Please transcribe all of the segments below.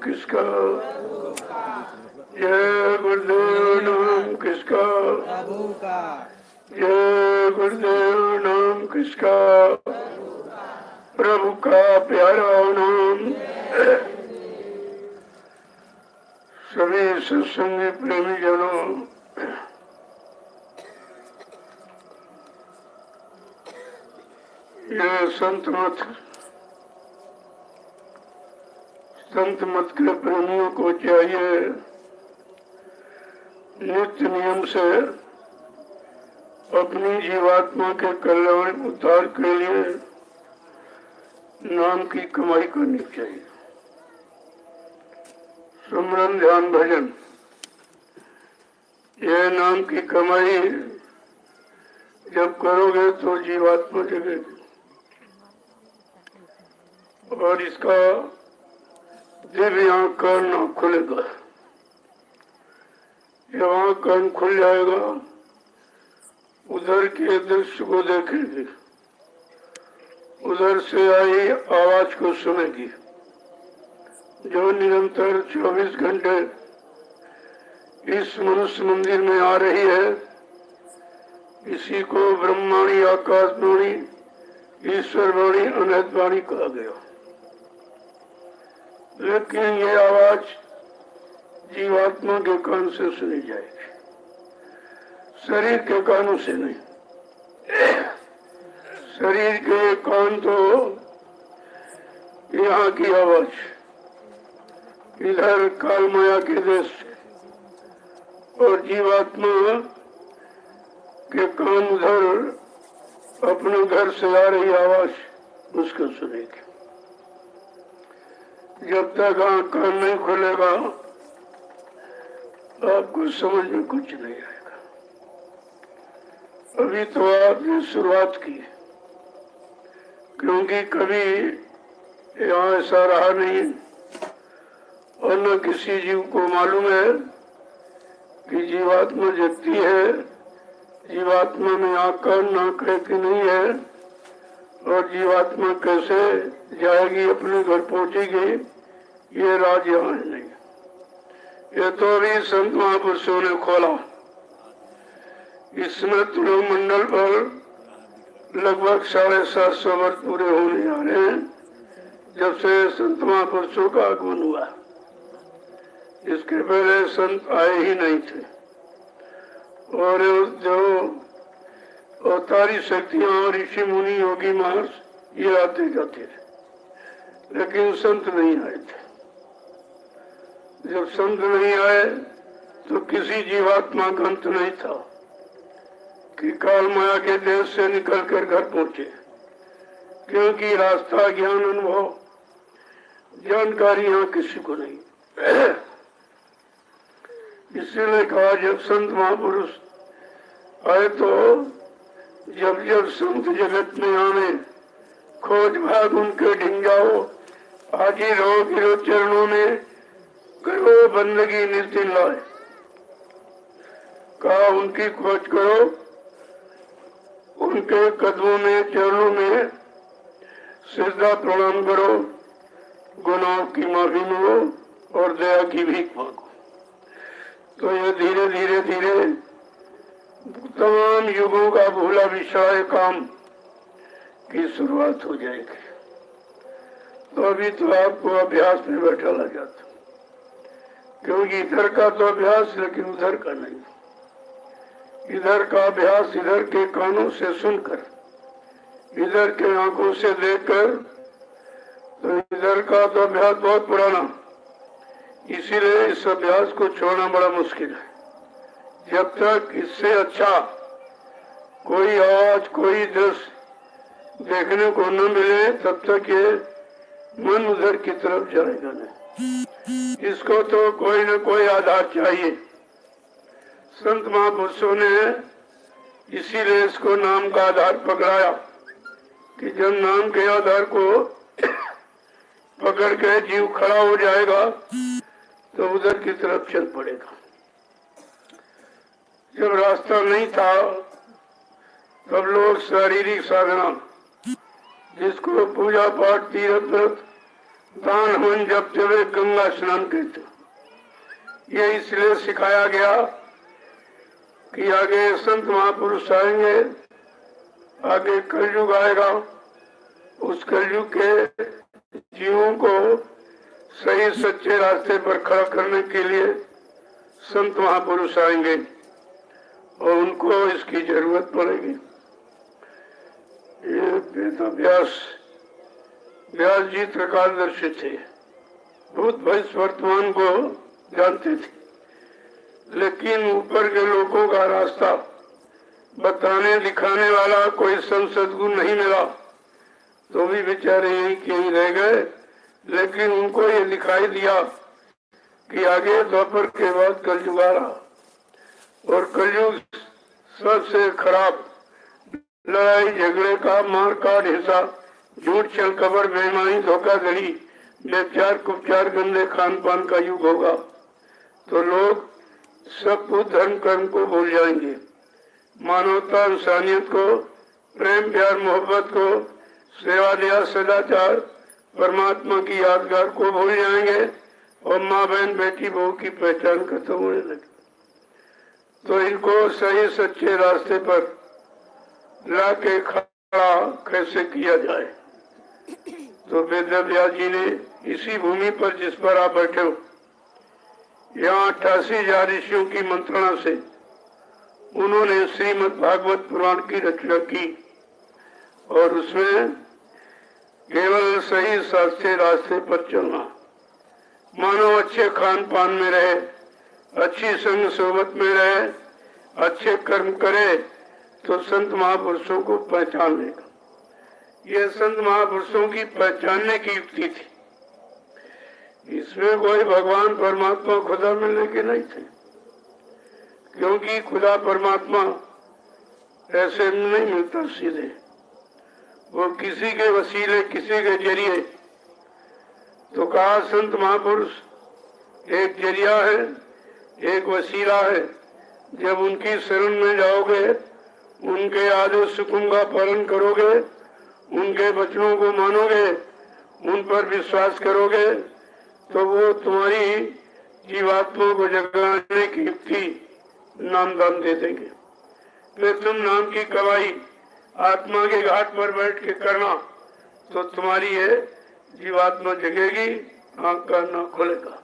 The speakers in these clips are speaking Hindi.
किसका? जय गुरुदेव नाम किसका? प्रभु का। जय गुरुदेव नाम किसका? प्रभु का प्यारा नाम। सभी सत्संगी प्रेमी जनों, यह संत मत के प्रेमियों को चाहिए नित्य नियम से अपनी जीवात्मा के कल्याण उद्धार के लिए नाम की कमाई करनी चाहिए। सुमरन ध्यान भजन, यह नाम की कमाई जब करोगे तो जीवात्मा जगेगी और इसका दिव्य आंख कान खुलेगा। जब आंख कान खुल जाएगा, उधर के दृश्य को देखेगी, उधर से आई आवाज को सुनेगी, जो निरंतर 24 घंटे इस मनुष्य मंदिर में आ रही है। इसी को ब्रह्मवाणी, आकाशवाणी, ईश्वरवाणी, अनंतवाणी कहा गया। लेकिन ये आवाज जीवात्मा के कान से सुनी जाएगी, शरीर के कानों से नहीं। शरीर के कान तो यहाँ की आवाज, इधर काल माया के देश से, और जीवात्मा के कान उधर अपने घर से आ रही आवाज उसको सुनेगी। जब तक आंख कान नहीं खुलेगा, आपको समझ में कुछ नहीं आएगा। अभी तो आपने शुरुआत की, क्योंकि कभी यहाँ ऐसा रहा नहीं और न किसी जीव को मालूम है कि जीवात्मा जगती है, जीवात्मा में आंख कान नाक है कि नहीं है, और जीवात्मा कैसे जाएगी, अपने घर पहुंचेगी, ये राज यहाँ नहीं। ये तो अभी संत महापुरुषों ने खोला। इसमें तुलो मंडल पर लगभग 750 वर्ष पूरे होने जा रहे हैं जब से संत महापुरुषों का आगमन हुआ। इसके पहले संत आए ही नहीं थे, और जो अवतारी शक्तियां, ऋषि मुनि, योगी महर्ष, ये आते जाते थे, लेकिन संत नहीं आए थे। जब संत नहीं आए तो किसी जीवात्मा का अंत नहीं था कि काल माया के देश से निकलकर घर पहुंचे, क्योंकि रास्ता, ज्ञान, अनुभव, जानकारी यहाँ किसी को नहीं। इसीलिए कहा जब संत महापुरुष आए तो जब जब संत जगत में आने, खोज भाग उनके ढिंग जाओ, हाजिर रहो गिरो चरणों में, करो बंदगी नित्य लाए। कहा उनकी खोज करो, उनके कदमों में, चरणों में सिजदा प्रणाम करो, गुनाहों की माफी मांगो और दया की भीख मांगो। तो ये धीरे धीरे धीरे तमाम युगों का भूला विषय काम की शुरुआत हो जाएगी। तो अभी तो आपको अभ्यास में बैठा ला जाता, क्योंकि इधर का तो अभ्यास, लेकिन उधर का नहीं। इधर का अभ्यास इधर के कानों से सुनकर, इधर के आंखों से देखकर, तो इधर का तो अभ्यास बहुत पुराना, इसीलिए इस अभ्यास को छोड़ना बड़ा मुश्किल है। जब तक इससे अच्छा कोई आवाज, कोई दृश्य देखने को न मिले, तब तक ये मन उधर की तरफ जाएगा नहीं। इसको तो कोई न कोई आधार चाहिए। संत महापुरुषों ने इसीलिए इसको नाम का आधार पकड़ाया कि जब नाम के आधार को पकड़ के जीव खड़ा हो जाएगा तो उधर की तरफ चल पड़ेगा। जब रास्ता नहीं था तब लोग शारीरिक साधना, जिसको पूजा पाठ, तीर्थ व्रत, दान हवन जपते हुए गंगा स्नान कहते। ये इसलिए सिखाया गया कि आगे संत महापुरुष आएंगे, आगे कलयुग आएगा, उस कलयुग के जीवों को सही सच्चे रास्ते पर खड़ा करने के लिए संत महापुरुष आएंगे और उनको इसकी जरूरत पड़ेगी। ये वेद व्यास जी त्रिकालदर्शी थे, भूत भविष्य वर्तमान को जानते थे, लेकिन ऊपर के लोगों का रास्ता बताने दिखाने वाला कोई संत सद्गुरु नहीं मिला, तो भी बेचारे यहीं कहीं रह गए। लेकिन उनको ये दिखाई दिया कि आगे द्वापर के बाद कलयुग आ रहा, और कलयुग सबसे खराब लड़ाई झगड़े का, मार काट, हिंसा, झूठ, छल, कपट, बेईमानी, धोखाधड़ी, व्यभिचार, कुपचार, गंदे खान पान का युग होगा। तो लोग सब कुछ धर्म कर्म को भूल जाएंगे, मानवता, इंसानियत को, प्रेम प्यार मोहब्बत को, सेवा दया सदाचार, परमात्मा की यादगार को भूल जाएंगे और माँ बहन बेटी बहू की पहचान खत्म होने लगी। तो इनको सही सच्चे रास्ते पर ला के खड़ा कैसे किया जाए? तो वेद व्यास जी ने इसी भूमि पर जिस पर आप बैठे हो, यहाँ 88,000 ऋषियों की मंत्रणा से उन्होंने श्रीमद् भागवत पुराण की रचना की और उसमें केवल सही सच्चे रास्ते पर चलना, मानव अच्छे खान पान में रहे, अच्छी संग सोबत में रहे, अच्छे कर्म करे तो संत महापुरुषों को पहचान लेगा। ये संत महापुरुषों की पहचानने की युक्ति थी। इसमें कोई भगवान परमात्मा खुदा मिलने के नहीं थे, क्योंकि खुदा परमात्मा ऐसे नहीं मिलता सीधे, वो किसी के वसीले, किसी के जरिए। तो कहा संत महापुरुष एक जरिया है, एक वसीला है। जब उनकी शरण में जाओगे, उनके आदेश हुक्म का पालन करोगे, उनके वचनों को मानोगे, उन पर विश्वास करोगे, तो वो तुम्हारी जीवात्मा को जगाने की युक्ति नाम दान दे देंगे। फिर तुम नाम की कमाई आत्मा के घाट पर बैठ के करना, तो तुम्हारी ये जीवात्मा जगेगी, आंख का ना खुलेगा।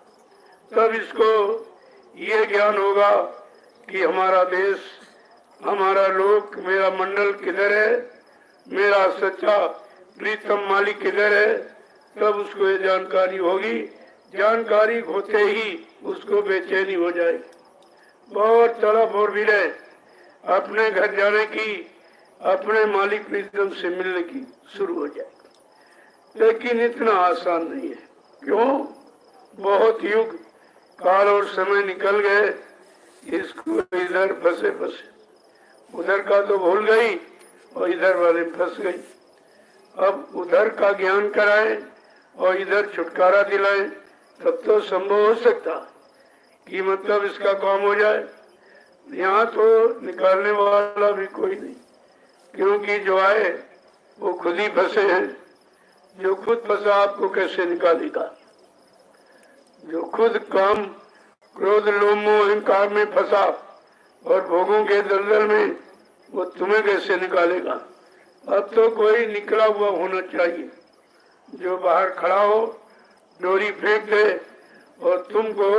तब इसको ये ज्ञान होगा कि हमारा देश, हमारा लोक, मेरा मंडल किधर है, मेरा सच्चा प्रीतम मालिक किधर है। तब उसको ये जानकारी होगी। जानकारी होते ही उसको बेचैनी हो जाएगी, बहुत तड़प और विरह अपने घर जाने की, अपने मालिक प्रीतम से मिलने की शुरू हो जाएगी। लेकिन इतना आसान नहीं है। क्यों? बहुत युग काल और समय निकल गए, इसको इधर फंसे उधर का तो भूल गई और इधर वाले फंस गई। अब उधर का ज्ञान कराए और इधर छुटकारा दिलाए, तब तो संभव हो सकता कि मतलब इसका काम हो जाए। यहाँ तो निकालने वाला भी कोई नहीं, क्योंकि जो आए वो खुद ही फंसे हैं। जो खुद फंसा आपको कैसे निकालेगा? जो खुद काम, क्रोध, लोभ, मोह, अहंकार में फंसा और भोगों के दलदल में, वो तुम्हें कैसे निकालेगा? अब तो कोई निकला हुआ होना चाहिए जो बाहर खड़ा हो, डोरी फेंक दे और तुमको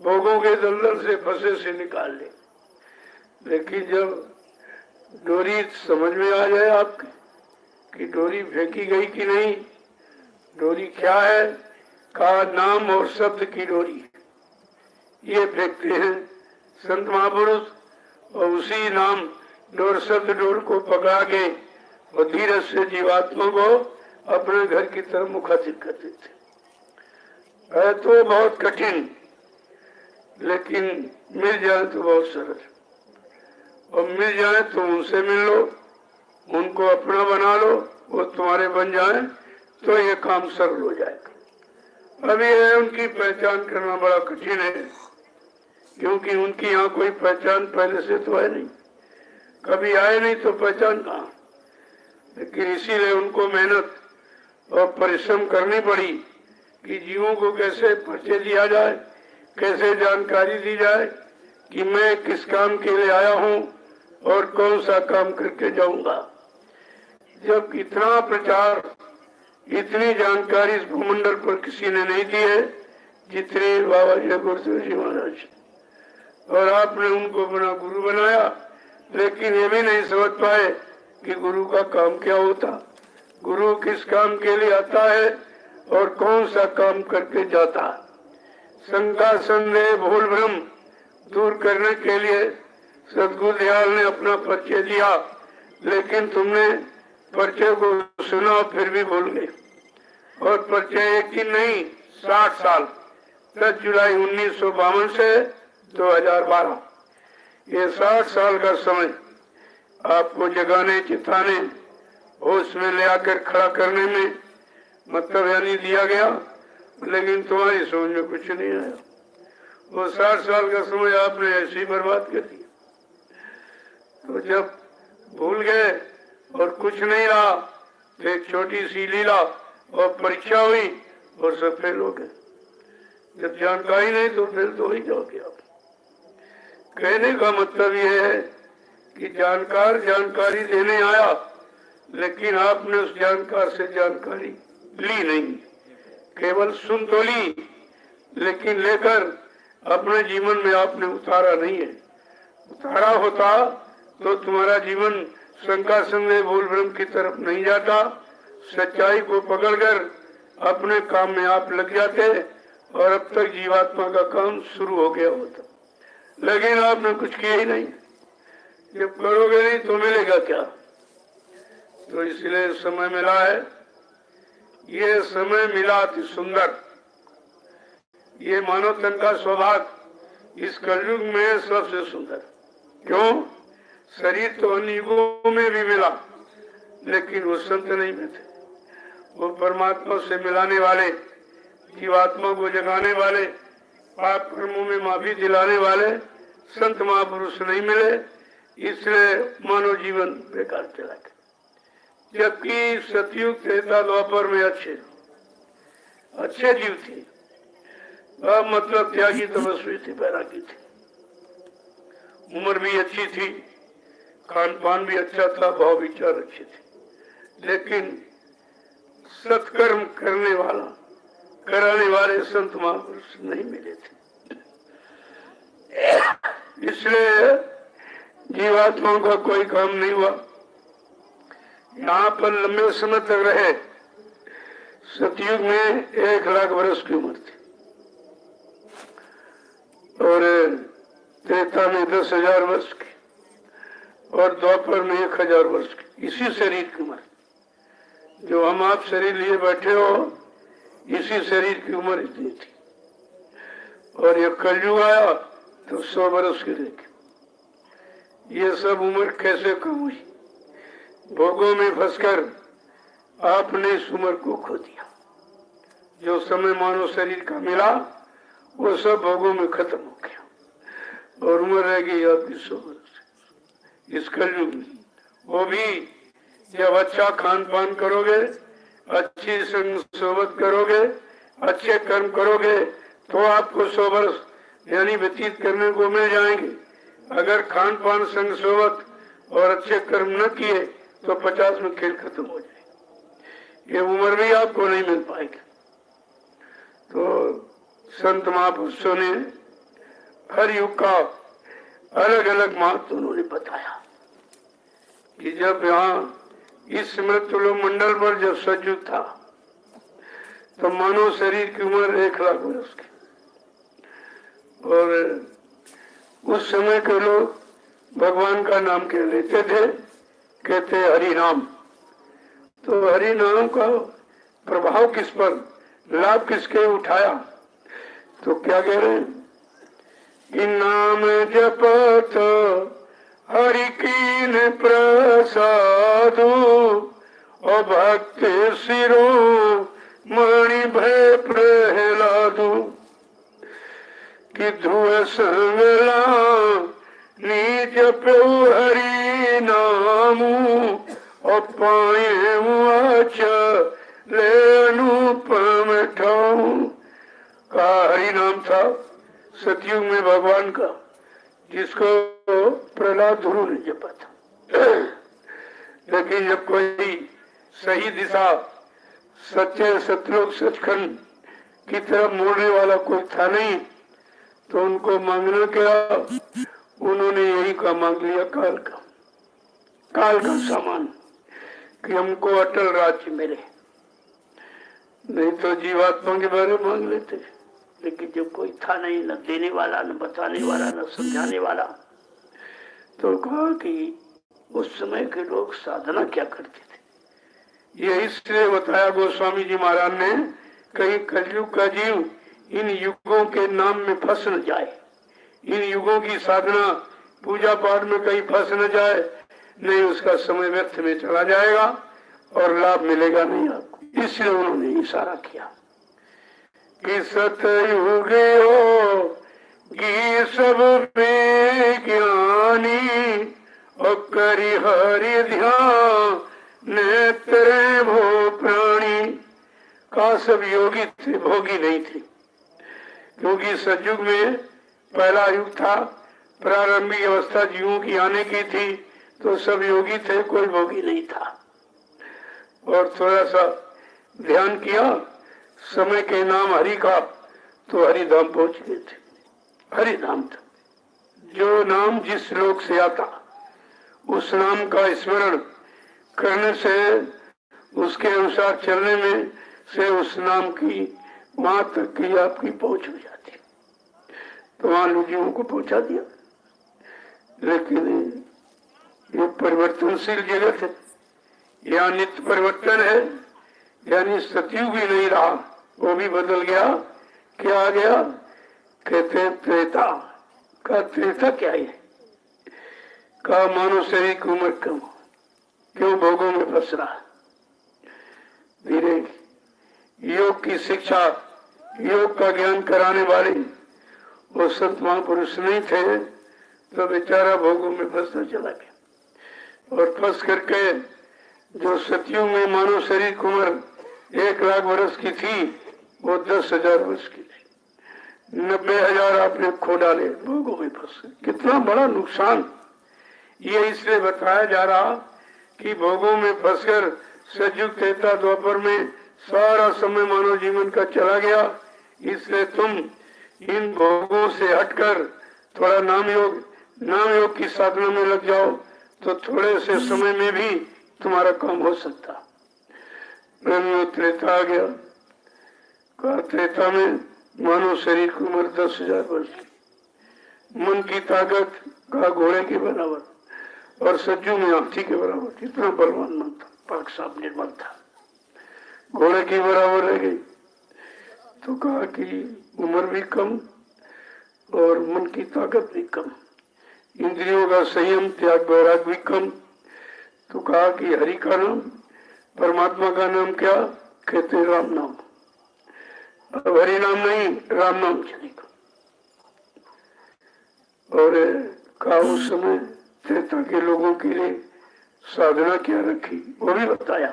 भोगों के दलदल से फंसे से निकाल ले। लेकिन जब डोरी समझ में आ जाए आपके कि डोरी फेंकी गई कि नहीं, डोरी क्या है, का नाम और शब्द की डोरी, ये फेंकते हैं संत महापुरुष, और उसी नाम डोर शब्द डोर को पकड़ा के और धीरज से जीवात्मा को अपने घर की तरफ मुखातिब कर देते। है तो बहुत कठिन, लेकिन मिल जाए तो बहुत सरल। और मिल जाए तो उनसे मिल लो, उनको अपना बना लो, वो तुम्हारे बन जाए तो ये काम सरल हो जाएगा। अभी है उनकी पहचान करना बड़ा कठिन है, क्योंकि उनकी यहाँ कोई पहचान पहले से तो है नहीं, कभी आए नहीं तो पहचान कहाँ। लेकिन इसीलिए उनको मेहनत और परिश्रम करनी पड़ी कि जीवों को कैसे परिचय दिया जाए, कैसे जानकारी दी जाए कि मैं किस काम के लिए आया हूँ और कौन सा काम करके जाऊंगा। जब इतना प्रचार, इतनी जानकारी इस भूमंडल पर किसी ने नहीं दी है जितने बाबा जी गुरुदेव जी महाराज, और आपने उनको अपना गुरु बनाया, लेकिन ये भी नहीं समझ पाए कि गुरु का काम क्या होता, गुरु किस काम के लिए आता है और कौन सा काम करके जाता। शंका संदेह भूल भ्रम दूर करने के लिए सदगुरु दयाल ने अपना परिचय दिया, लेकिन तुमने परिचय को सुना फिर भी भूल गए। और परिचय एक दिन नहीं, 60 साल, 10 जुलाई 1952 से 2012, ये 60 साल का समय आपको जगाने, चिताने, होश में ले आकर खड़ा करने में मतलब यानी दिया गया, लेकिन तुम्हारी समझ में कुछ नहीं आया। वो 60 साल का समय आपने ऐसे ही बर्बाद कर दिया। तो जब भूल गए और कुछ नहीं रहा, तो एक छोटी सी लीला और परीक्षा हुई और सब फेल हो गए। जब जानकारी नहीं तो फेल तो ही जाओगे आप। कहने का मतलब यह है कि जानकार जानकारी देने आया, लेकिन आपने उस जानकार से जानकारी ली नहीं, केवल सुन तो ली, लेकिन लेकर अपने जीवन में आपने उतारा नहीं है। उतारा होता तो तुम्हारा जीवन शंका संदेह भूल भ्रम की तरफ नहीं जाता, सच्चाई को पकड़कर अपने काम में आप लग जाते और अब तक जीवात्मा का काम शुरू हो गया होता। लेकिन आपने कुछ किया ही नहीं। जब करोगे नहीं तो मिलेगा क्या? तो इसलिए समय मिला है, ये समय मिला अति सुंदर। ये मानव तन का सौभाग्य इस कलयुग में सबसे सुंदर। क्यों? शरीर तो अन्य युगों में भी मिला, लेकिन वो संत नहीं मिलते। वो परमात्मा से मिलाने वाले, जीवात्मा को जगाने वाले, पाप कर्मों में माफी दिलाने वाले संत महापुरुष नहीं मिले, इसलिए मानव जीवन बेकार चला गया। जबकि सतयुग त्रेता द्वापर में अच्छे जीव थे, मतलब त्यागी तपस्वी थी, बैरागी थी, उम्र भी अच्छी थी, खान पान भी अच्छा था, भाव विचार अच्छे थे, लेकिन सत्कर्म करने वाला, कराने वाले संत महापुरुष नहीं मिले थे। इसलिए जीवात्माओं का कोई काम नहीं हुआ। यहाँ पर लंबे समय तक रहे। सतयुग में 1 लाख वर्ष की उम्र थी और त्रेता में 10,000 वर्ष की और द्वापर में 1,000 वर्ष की। इसी शरीर की उम्र जो हम आप शरीर लिए बैठे हो, इसी शरीर की उम्र इतनी थी। और ये कलयुग आया तो 100 वर्ष की रहेगी। ये सब उम्र कैसे कम हुई? भोगों में फंसकर आपने इस उम्र को खो दिया। जो समय मानव शरीर का मिला वो सब भोगों में खत्म हो गया और उम्र रह गई आपकी 100 वर्ष इस कलयुग में। वो भी जब अच्छा खान पान करोगे, अच्छी संग सोबत करोगे, अच्छे कर्म करोगे तो आपको 100 वर्ष यानी व्यतीत करने को मिल जाएंगे। अगर खान पान संग सोबत और अच्छे कर्म न किए तो 50 में खेल खत्म हो जाए। ये उम्र भी आपको नहीं मिल पाएगी। तो संत महापुरुषों ने हर युग का अलग अलग महत्व उन्होंने बताया कि जब यहाँ इस मृत्युलोक मंडल पर जब सतयुग था तो मानव शरीर की उम्र 1 लाख वर्ष की, और उस समय के लोग भगवान का नाम कह लेते थे, कहते हरि नाम। तो हरि नाम का प्रभाव किस पर, लाभ किसके उठाया? तो क्या कह रहे हैं कि नाम जपत हरि कीन प्रसादु और भक्ति सिरो मणि भय प्रहलादु कि ध्रुव संगला नीच प्यो हरि नामु और पाए ले अनुपम ठाऊ का हरि नाम था सतयुग में भगवान का, जिसको प्रहलाद ध्रुव ने जपा था। लेकिन जब कोई सही दिशा सच्चे सतलोक सचखंड की तरफ मोड़ने वाला कोई था नहीं, तो उनको मांगना क्या, उन्होंने यही का मांग लिया, काल का सामान, कि हमको अटल राज्य मिले। नहीं तो जीवात्मा के बारे में मांग लेते, लेकिन जब कोई था नहीं, न देने वाला, न बताने वाला, न समझाने वाला, तो कहा कि उस समय के लोग साधना क्या करते थे। ये इसलिए बताया गोस्वामी जी महाराज ने, कहीं कलयुग का जीव इन युगों के नाम में फंस न जाए, इन युगों की साधना पूजा पाठ में कहीं फंस न जाए, नहीं उसका समय व्यर्थ में चला जाएगा और लाभ मिलेगा नहीं आपको। इसलिए उन्होंने इशारा किया कि सतयुग होगी सब में ज्ञानी और करी हरि ध्यान नेत्रे भो प्राणी। का सब योगी थे, भोगी नहीं थे, क्योंकि सतयुग में पहला युग था, प्रारंभिक अवस्था जीवों की आने की थी, तो सब योगी थे, कोई भोगी नहीं था। और थोड़ा सा ध्यान किया समय के नाम हरि का, तो हरिधाम पहुंच गए थे। हरिधाम था, जो नाम जिस लोक से आता उस नाम का स्मरण करने से, उसके अनुसार चलने में से उस नाम की वहां तक की आपकी पहुंच हो जाती। तो वहां लोगों को पहुंचा दिया। लेकिन ये परिवर्तनशील जगत है, यहाँ नित्य परिवर्तन है, यानी सतयुग भी नहीं रहा, वो भी बदल गया। क्या आ गया, कहते हैं त्रेता। का त्रेता क्या है, का मानव शरीर की उम्र कम, क्यों भोगों में फंस रहा। धीरे योग की शिक्षा, योग का ज्ञान कराने वाले वो संत महापुरुष नहीं थे, तो बेचारा भोगों में फंसता चला गया। और फंस करके जो सतयुग में मानव शरीर की उम्र 1,00,000 वर्ष की थी, वो 10,000 वर्ष की थी। 90,000 आपने खो डाले, भोगों में फंस। कितना बड़ा नुकसान। ये इसलिए बताया जा रहा कि भोगों में फंसकर सतयुग त्रेता द्वापर में सारा समय मानव जीवन का चला गया। इसलिए तुम इन भोगों से हटकर थोड़ा नाम योग की साधना में लग जाओ, तो थोड़े से समय में भी तुम्हारा काम हो सकता। त्रेता आ गया। त्रेता में मानव शरीर की उम्र 10,000 वर्ष की, मन की ताकत का घोड़े के बराबर, और सतयुग में हाथी के बराबर। इतना बलवान मन था, पाक साफ निर्मल था, घोड़े की बराबर रह गई। तो कहा कि उम्र भी कम और मन की ताकत भी कम, इंद्रियों का संयम त्याग वैराग भी कम। तो कहा कि हरि का नाम, परमात्मा का नाम क्या, कहते राम नाम। अब हरि नाम नहीं, राम नाम चलेगा। और कहा उस समय त्रेता के लोगों के लिए साधना क्या रखी, वो भी बताया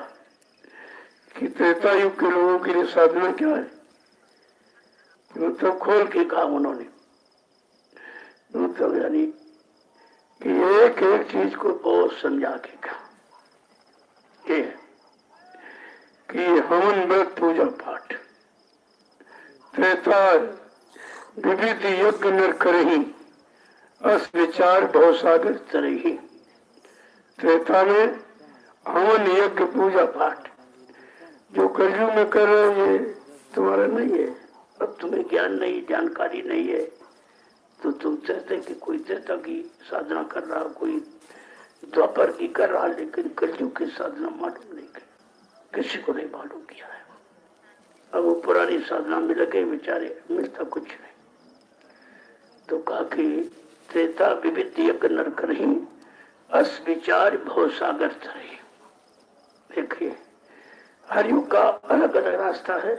कि त्रेता युग के लोगों के लिए साधना क्या है। मतलब खोल के कहा उन्होंने, मतलब यानी कि एक एक चीज को बहुत समझा के कहा कि हवन व्रत पूजा पाठ, त्रेता विविध यज्ञ नर करही, अस विचार भवसागर तरही। त्रेता में हवन यज्ञ पूजा पाठ जो कलयुग में कर रहे हो, ये तुम्हारा नहीं है। अब तुम्हें ज्ञान नहीं, जानकारी नहीं है, तो तुम चाहते कि कोई त्रेता की साधना कर रहा, कोई द्वापर की कर रहा, लेकिन कलयुग की साधना मालूम नहीं, किसी को नहीं मालूम किया है। अब वो पुरानी साधना में लगे बेचारे, मिलता कुछ नहीं। तो कहा कि त्रेता विविध यज्ञ नर करही, अस विचार भव सागर तरही। देखिए हर युग का अलग अलग रास्ता है।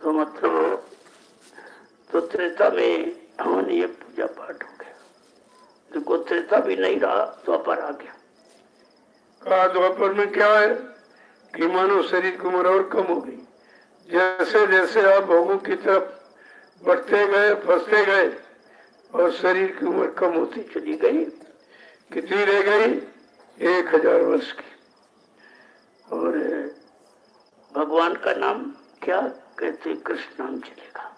तो मतलब तो त्रेता में हवन ये पूजा पाठ हो गया, देखो त्रेता भी नहीं रहा, द्वापर आ गया। कहा द्वापर में क्या है कि मानो शरीर की उम्र और कम हो गई। जैसे जैसे आप भोगों की तरफ बढ़ते गए, फंसते गए, और शरीर की उम्र कम होती चली गई। कितनी रह गई? 1000 वर्ष की। और भगवान का नाम क्या कहते? कृष्ण नाम चलेगा।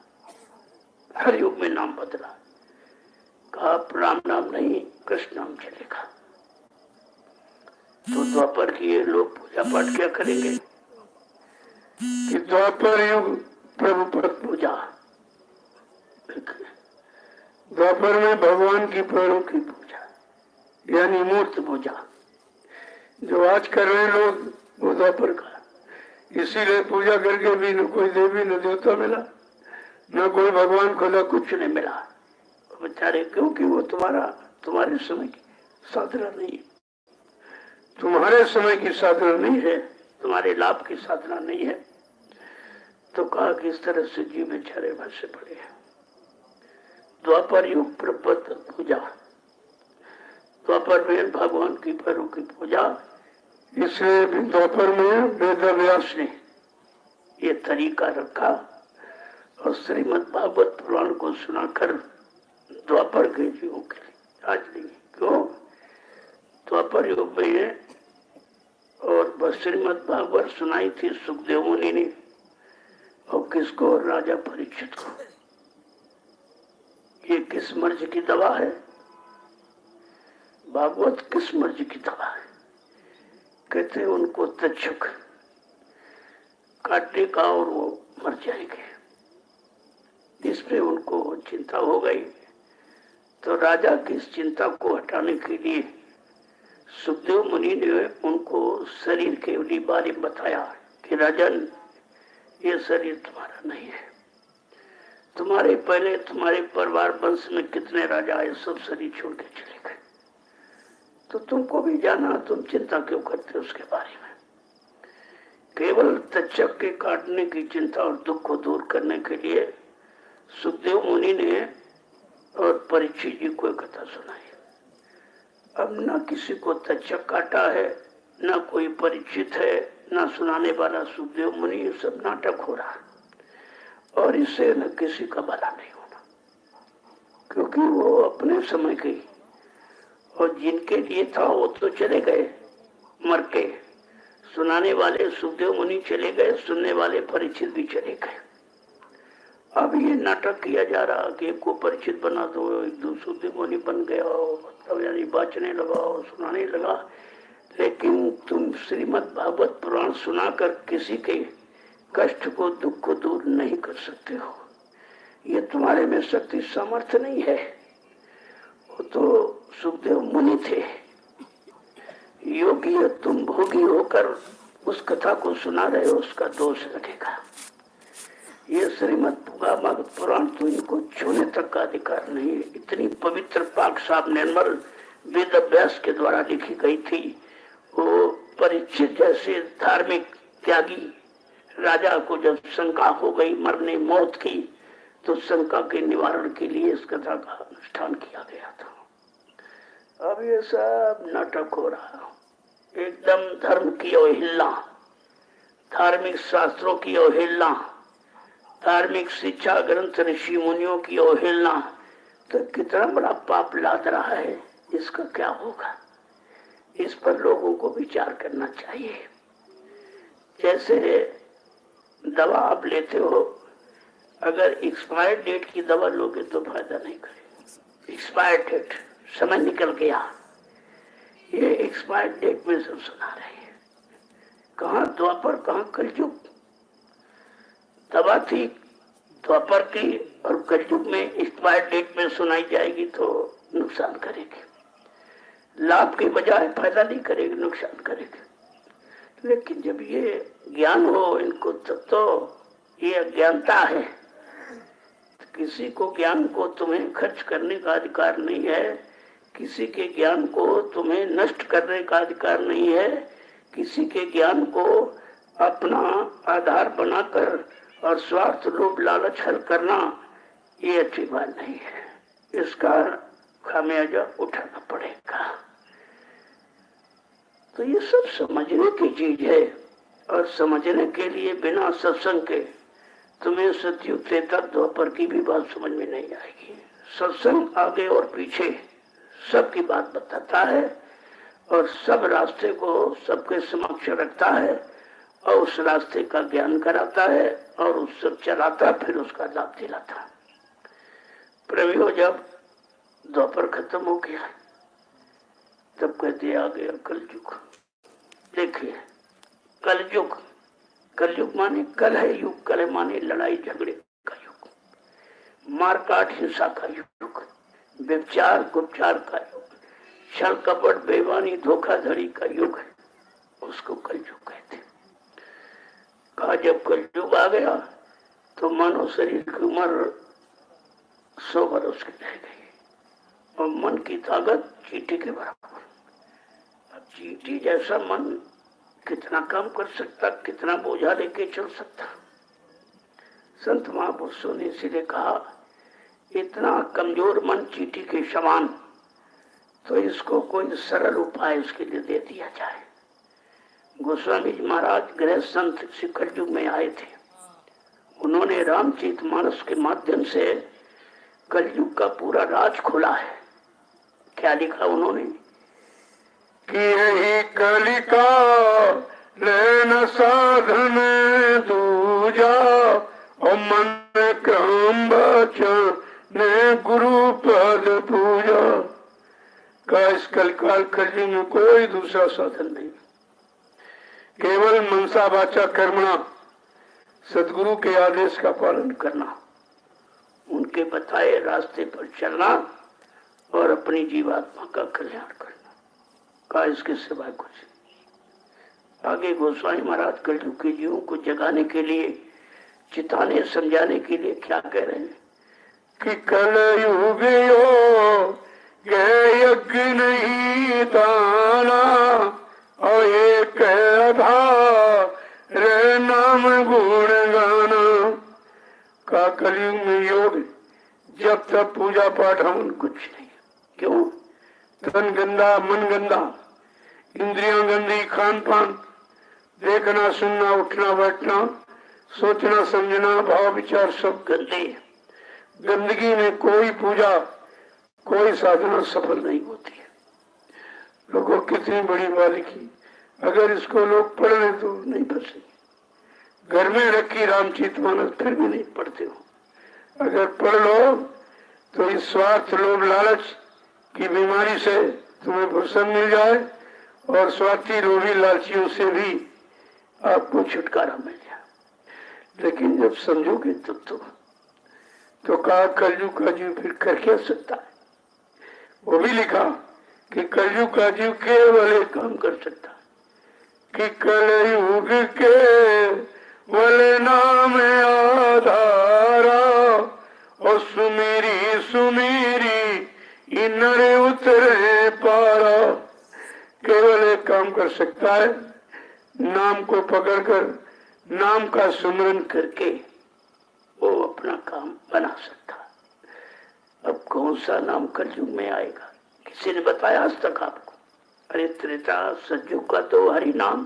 हर युग में नाम बदला, कहा राम नाम नहीं, कृष्ण नाम चलेगा। तो द्वापर की ये लोग पूजा पाठ क्या करेंगे कि द्वापर युग प्रभु पद पूजा। द्वापर में भगवान की पैरों की पूजा, यानी मूर्त पूजा। जो आज कर रहे हैं लोग, वो द्वापर का। इसीलिए पूजा करके भी न कोई देवी न देवता मिला, न कोई भगवान खुदा, कुछ नहीं मिला बेचारे। क्योंकि वो तुम्हारे समय की साधना नहीं है, तुम्हारे समय की साधना नहीं है, तुम्हारे लाभ की साधना नहीं है। तो कहा कि इस तरह से जीव बेचारे भसे पड़े हैं। द्वापर युग प्रपद पूजा, द्वापर में भगवान की पैरों की पूजा। इसलिए द्वापर में वेद व्यास ने ये तरीका रखा और श्रीमद् भागवत पुराण को सुनाकर द्वापर के जीवों के लिए आज नहीं। क्यों? द्वापर युग में है। और श्रीमद् भागवत सुनाई थी सुखदेव मुनि ने, और किसको? राजा परीक्षित को। ये किस मर्ज की दवा है? भागवत किस मर्ज की दवा है? कहते हैं उनको तक्षक काटने का और वो मर जाएंगे। इसमें उनको चिंता हो गई। तो राजा की इस चिंता को हटाने के लिए सुखदेव मुनि ने उनको शरीर के बारे में बताया कि राजन, ये शरीर तुम्हारा नहीं है। तुम्हारे पहले तुम्हारे परिवार वंश में कितने राजा आए, सब शरीर छोड़ के चले गए। तो तुमको भी जाना, तुम चिंता क्यों करते हो उसके बारे में? केवल तक्षक के काटने की चिंता और दुख को दूर करने के लिए सुखदेव मुनि ने और परीक्षित जी को कथा सुनाई। अब न किसी को तक्षक काटा है, न कोई परिचित है, न सुनाने वाला सुखदेव मुनि। ये सब नाटक हो रहा है और इससे न किसी का भला नहीं होना, क्योंकि वो अपने समय के, और जिनके लिए था वो तो चले गए मर के। सुनाने वाले सुखदेव मुनि चले गए, सुनने वाले परिचित भी चले गए। अब ये नाटक किया जा रहा कि एक को परिचित बना दो, एक दूसरे मुनि बन गया, मतलब यानी बाचने लगा और सुनाने लगा। लेकिन तुम श्रीमद् भागवत पुराण सुनाकर किसी के कष्ट को, दुख को दूर नहीं कर सकते हो। ये तुम्हारे में शक्ति सामर्थ्य नहीं है। वो तो सुखदेव मुनि थे, योगी है, तुम भोगी होकर उस कथा को सुना रहे हो, उसका दोष लगेगा। ये श्रीमद् भागवत पुराण तो इनको छूने तक का अधिकार नहीं है। इतनी पवित्र पाक साफ निर्मल वेद अभ्यास के द्वारा लिखी गई थी। वो परीक्षित जैसे धार्मिक त्यागी राजा को जब शंका हो गई, मरने मौत की, तो शंका के निवारण के लिए इस कथा का अनुष्ठान किया गया था। अब ये सब नाटक हो रहा, एकदम धर्म की अवहेलना, धार्मिक शास्त्रों की अवहेलना, धार्मिक शिक्षा ग्रंथ ऋषि मुनियों की अवहेलना। तो कितना बड़ा पाप लाद रहा है, इसका क्या होगा? इस पर लोगों को विचार करना चाहिए। जैसे दवा आप लेते हो, अगर एक्सपायर डेट की दवा लोगे तो फायदा नहीं करेगा। एक्सपायर डेट, समय निकल गया, ये एक्सपायर डेट में सब सुना रहे हैं। कहाँ द्वापर, कहाँ कलयुग। दवा थी द्वापर की और कलयुग में एक्सपायर डेट में सुनाई जाएगी तो नुकसान करेगी, लाभ के बजाय फायदा नहीं करेगी, नुकसान करेगी। लेकिन जब ये ज्ञान हो इनको, तब तो ये अज्ञानता है। किसी को ज्ञान को तुम्हें खर्च करने का अधिकार नहीं है, किसी के ज्ञान को तुम्हें नष्ट करने का अधिकार नहीं है, किसी के ज्ञान को अपना आधार बनाकर और स्वार्थ लोभ लालच हल करना, ये अच्छी बात नहीं है। इसका खामियाजा उठाना पड़ेगा। तो ये सब समझने की चीज है। और समझने के लिए बिना सत्संग के तुम्हें सतयुग त्रेता द्वापर की भी बात समझ में नहीं आएगी। सत्संग आगे और पीछे सबकी बात बताता है और सब रास्ते को सबके समक्ष रखता है और उस रास्ते का ज्ञान कराता है और उस सब चलाता, फिर उसका लाभ दिलाता। प्रभु जब द्वापर खत्म हो गया तब कहते आ गया कलयुग। देखिए कलयुग, कलयुग माने कल है युग, कल माने लड़ाई झगड़े का युग, मारकाट हिंसा का युग, व्यभिचार गुप्तचार का युग, छल कपट बेईमानी धोखाधड़ी का युग है, उसको कलयुग कहते। कहा जब कलयुग आ गया तो मानव शरीर की उम्र 100 वर्ष की रह गई और मन की ताकत चींटी के बराबर। अब चींटी जैसा मन कितना काम कर सकता, कितना बोझा लेके चल सकता। संत महापुरुषों ने इसलिए कहा इतना कमजोर मन चींटी के समान, तो इसको कोई सरल उपाय उसके लिए दे दिया जाए। गोस्वामी जी महाराज गृह संत कलयुग में आए थे। उन्होंने रामचरितमानस के माध्यम से कलयुग का पूरा राज खोला है। क्या लिखा उन्होंने कि यही कलिका लेन साधन दूजा और मन क्रम बचन ने गुरु पद पूजा। का इस कलिकाल कलयुग में कोई दूसरा साधन नहीं, केवल मनसा वाचा कर्मणा, सदगुरु के आदेश का पालन करना, उनके बताए रास्ते पर चलना और अपनी जीवात्मा का कल्याण करना। का इसके सिवाय कुछ। आगे गोस्वामी महाराज कलयुग के जीवों को जगाने के लिए, चिताने समझाने के लिए क्या कह रहे हैं कि कलयुग यज्ञ नहीं दाना और एक रे नाम गुण गाना। का कलयुग में योग जब तक पूजा पाठ हवन कुछ नहीं। क्यों? तन गंदा, मन गंदा, इंद्रियां गंदी, खान पान, देखना सुनना उठना बैठना सोचना समझना भाव विचार सब गंदे। गंदगी में कोई पूजा कोई साधना सफल नहीं होती है। लोगों कितनी बड़ी बारीकी, अगर इसको लोग पढ़ ले तो नहीं बचेंगे। घर में रखी रामचरितमानस फिर भी नहीं पढ़ते हो। अगर पढ़ लो तो इस स्वार्थ लोभ लालच की बीमारी से तुम्हें फुर्सत मिल जाए और स्वार्थी लोभी लालचियों से भी आपको छुटकारा मिल जाए। लेकिन जब समझोगे तब तो कहा कलयुग का जीव फिर कर क्या सकता है। वो भी लिखा कि कलयुग का जीव केवल एक काम कर सकता है कि कलयुग के वल नाम आधारा और सुमेरी सुमेरी इनरे उतरे पारा। केवल एक काम कर सकता है, नाम को पकड़कर नाम का सुमरन करके वो अपना काम बना सकता है। अब कौन सा नाम कलयुग में आएगा, किसी ने बताया आज तक आपको? अरे त्रेता सतयुग का तो हरि नाम,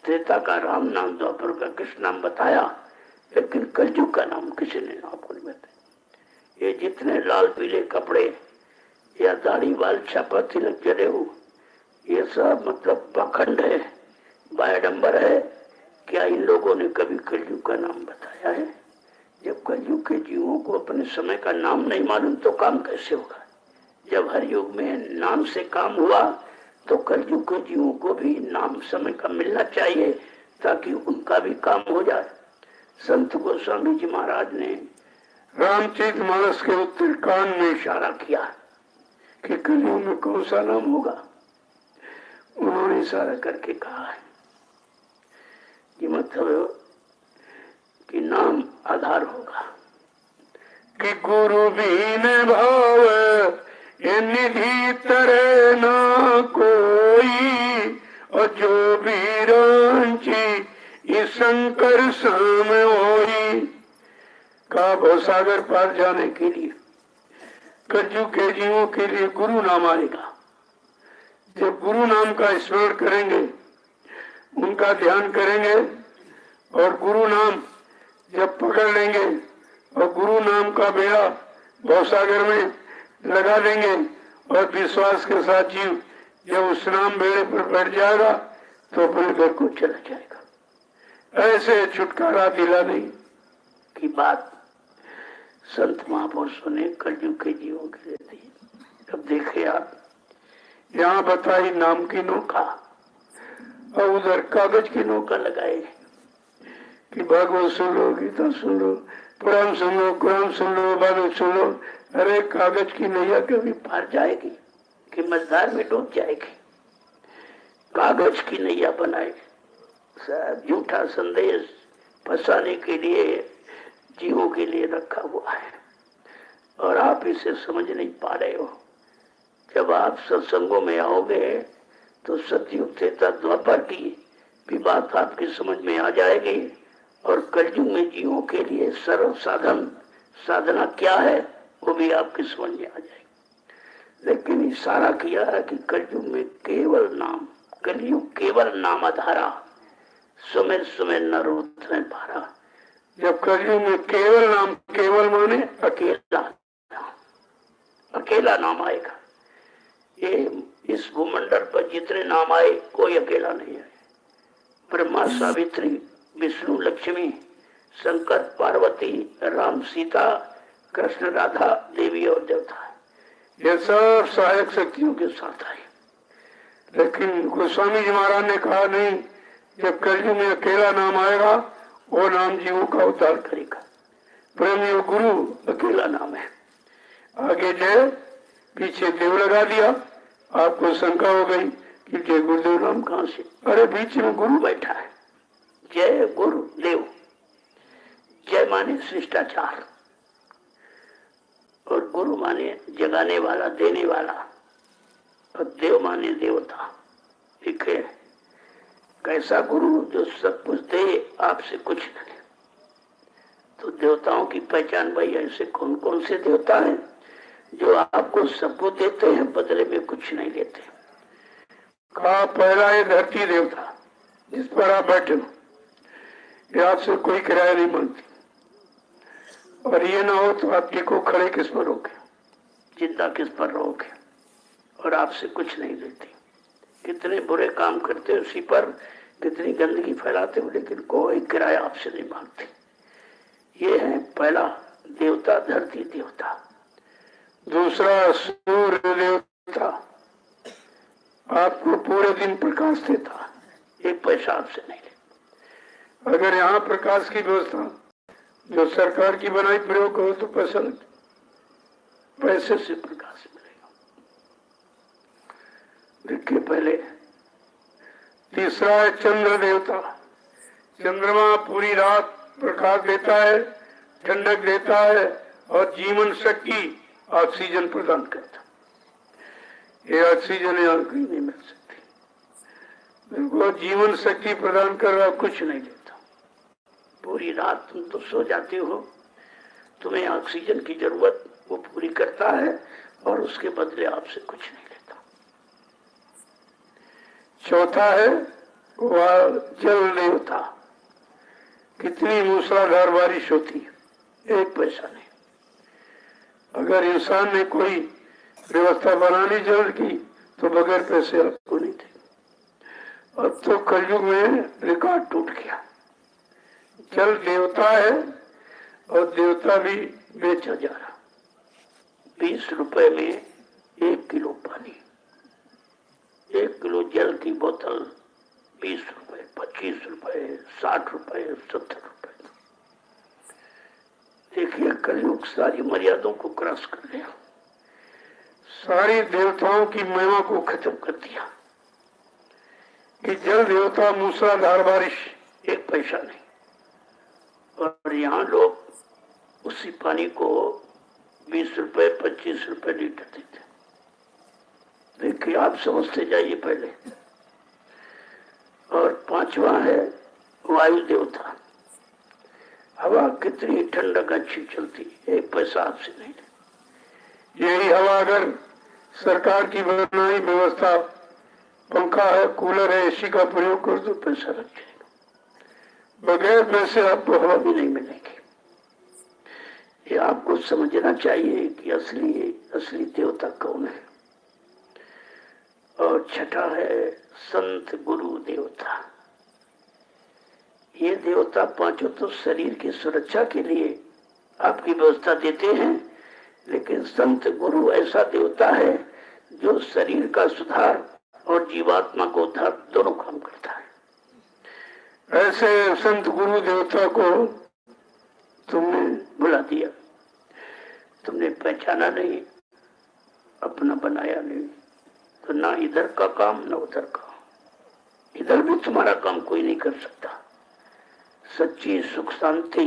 त्रेता का राम नाम, द्वापर का कृष्ण नाम बताया, लेकिन कलयुग का नाम किसी ने आपको नहीं बताया। ये जितने लाल पीले कपड़े या दाढ़ी बाल छापा तिलक जले हो, ये सब मतलब पाखंड है, बायडंबर है। क्या इन लोगों ने कभी कलयुग का नाम बताया है? जब कलयुग के जीवों को अपने समय का नाम नहीं मालूम तो काम कैसे होगा? जब हर युग में नाम से काम हुआ तो कलयुग के जीवों को भी नाम समय का मिलना चाहिए ताकि उनका भी काम हो जाए। संत गोस्वामी जी महाराज ने रामचरितमानस के उत्तरकांड में इशारा किया कि कलयुग में कौन सा नाम होगा। उन्होंने इशारा करके कहा है कि मतलब कि नाम आधार होगा कि गुरु बीन भाव ये निधि तरह ना कोई और जो भी रांची इस शंकर साम होई। का भवसागर पार जाने के लिए कलयुग के जीवों के लिए गुरु नाम आएगा। जब गुरु नाम का स्मरण करेंगे उनका ध्यान करेंगे और गुरु नाम जब पकड़ लेंगे और गुरु नाम का बेड़ा भवसागर में लगा देंगे और विश्वास के साथ जीव जब उस नाम बेड़े पर बैठ जाएगा तो अपने घर को चला जाएगा। ऐसे छुटकारा दिलाने की बात संत महापुरुषों ने कलयुग के जीवों के लिए दी। अब देखिए आप, यहाँ बताई नाम की नौका और उधर कागज की नौका लगाए कि भागवत सुन लो, गीता सुन लो, पुराण सुन लो, कुरान सुन लो, भागवत सुन लो। अरे कागज की नैया कभी पार जाएगी कि मझधार में डूब जाएगी? कागज की नैया बनाए झूठा संदेश फंसाने के लिए जीवों के लिए रखा हुआ है और आप इसे समझ नहीं पा रहे हो। जब आप सत्संगों में आओगे तो सतयुग त्रेता द्वापर की भी बात आपकी समझ में आ जाएगी और कलयुग में जीवों के लिए सर्व साधना क्या है वो भी आपकी समझ में आ जाएगी। लेकिन इशारा किया है कि कलयुग में केवल नाम, कलयुग केवल नाम आधारा, सुमेर सुमेर नर उतरे भारा। जब कलयुग में केवल नाम, केवल माने अकेला नाम आएगा। ये इस भूमंडल पर जितने नाम आए कोई अकेला नहीं है। ब्रह्मा, सावित्री, विष्णु, लक्ष्मी, शंकर, पार्वती, राम, सीता, कृष्ण, राधा, देवी और देवता, ये सब सहायक शक्तियों के साथ आए। लेकिन गोस्वामी जी महाराज ने कहा नहीं, जब कलयुग में अकेला नाम आएगा वो नाम जीवों का उद्धार करेगा। प्रेम योग गुरु अकेला नाम है। आगे जय, पीछे देव लगा दिया। आपको शंका हो गई कि जय गुरुदेव नाम कहां से? अरे बीच में गुरु बैठा है। जय गुरु देव। जय माने शिष्टाचार और गुरु माने जगाने वाला, देने वाला, और देव माने देवता। ठीक है, कैसा गुरु जो सब कुछ दे, आपसे कुछ न ले। तो देवताओं की पहचान भाई, ऐसे कौन कौन से देवता हैं जो आपको सब कुछ देते हैं, बदले में कुछ नहीं लेते? कहा पहला है धरती देवता, जिस पर आप बैठे हो, ये आपसे कोई किराया नहीं मांगती। और ये ना हो तो आप टिको खड़े किस पर रहोगे, जिंदा किस पर रहोगे, और आपसे कुछ नहीं लेती। कितने बुरे काम करते हो उसी पर, कितनी गंदगी फैलाते हो, लेकिन कोई किराया आपसे नहीं मांगते। ये है पहला देवता, धरती देवता। दूसरा सूर्य देवता, आपको पूरे दिन प्रकाश देता, एक पैसा आपसे नहीं लेता। अगर यहाँ प्रकाश की व्यवस्था जो सरकार की बनाई प्रयोग करो तो पैसा लगता, पैसे से प्रकाश मिलेगा। देखिए पहले। तीसरा है चंद्र देवता। चंद्रमा पूरी रात प्रकाश देता है, ठंडक देता है और जीवन शक्ति, ऑक्सीजन प्रदान करता। ये ऑक्सीजन यहाँ कहीं नहीं मिल सकती। बिल्कुल जीवन शक्ति प्रदान कर रहा, कुछ नहीं देता। पूरी रात तुम तो सो जाते हो, तुम्हें ऑक्सीजन की जरूरत वो पूरी करता है और उसके बदले आपसे कुछ नहीं लेता। चौथा है वह जल देवता। कितनी मूसलाधार बारिश होती है, एक पैसा नहीं। अगर इंसान ने कोई व्यवस्था बनानी जल की तो बगैर पैसे आपको नहीं थे। अब तो कलयुग में रिकॉर्ड टूट गया। जल देवता है और देवता भी बेचा जा रहा। 20 रुपए में 1 किलो पानी, 1 किलो जल की बोतल 20 रुपए, 25 रुपए, 60 रुपए, 70 रुपए। देखिए कलयुग सारी मर्यादाओं को क्रॉस कर गया, सारी देवताओं की महिमा को खत्म कर दिया कि जल देवता, मूसलाधार बारिश, एक पैसा नहीं। और यहाँ लोग उसी पानी को 20 रुपए, 25 रुपए लीटर देते। देखिए आप समझते जाइए पहले। और पांचवा है वायु देवता। हवा कितनी ठंडक अच्छी चलती, एक पैसा आपसे नहीं ले। यही हवा अगर सरकार की बनाई व्यवस्था पंखा है, कूलर है, एसी का प्रयोग कर दो, पैसा लग जाएगा। बगैर पैसे आपको हवा भी नहीं मिलेगी। ये आपको समझना चाहिए कि असली देवता कौन है। और छठा है संत गुरु देवता। ये देवता पांचों तो शरीर की सुरक्षा के लिए आपकी व्यवस्था देते हैं, लेकिन संत गुरु ऐसा देवता है जो शरीर का सुधार और जीवात्मा को उद्धार दोनों काम करता है। ऐसे संत गुरु देवता को तुमने भुला दिया, तुमने पहचाना नहीं, अपना बनाया नहीं, तो ना इधर का काम ना उधर का। इधर भी तुम्हारा काम कोई नहीं कर सकता। सच्ची सुख शांति,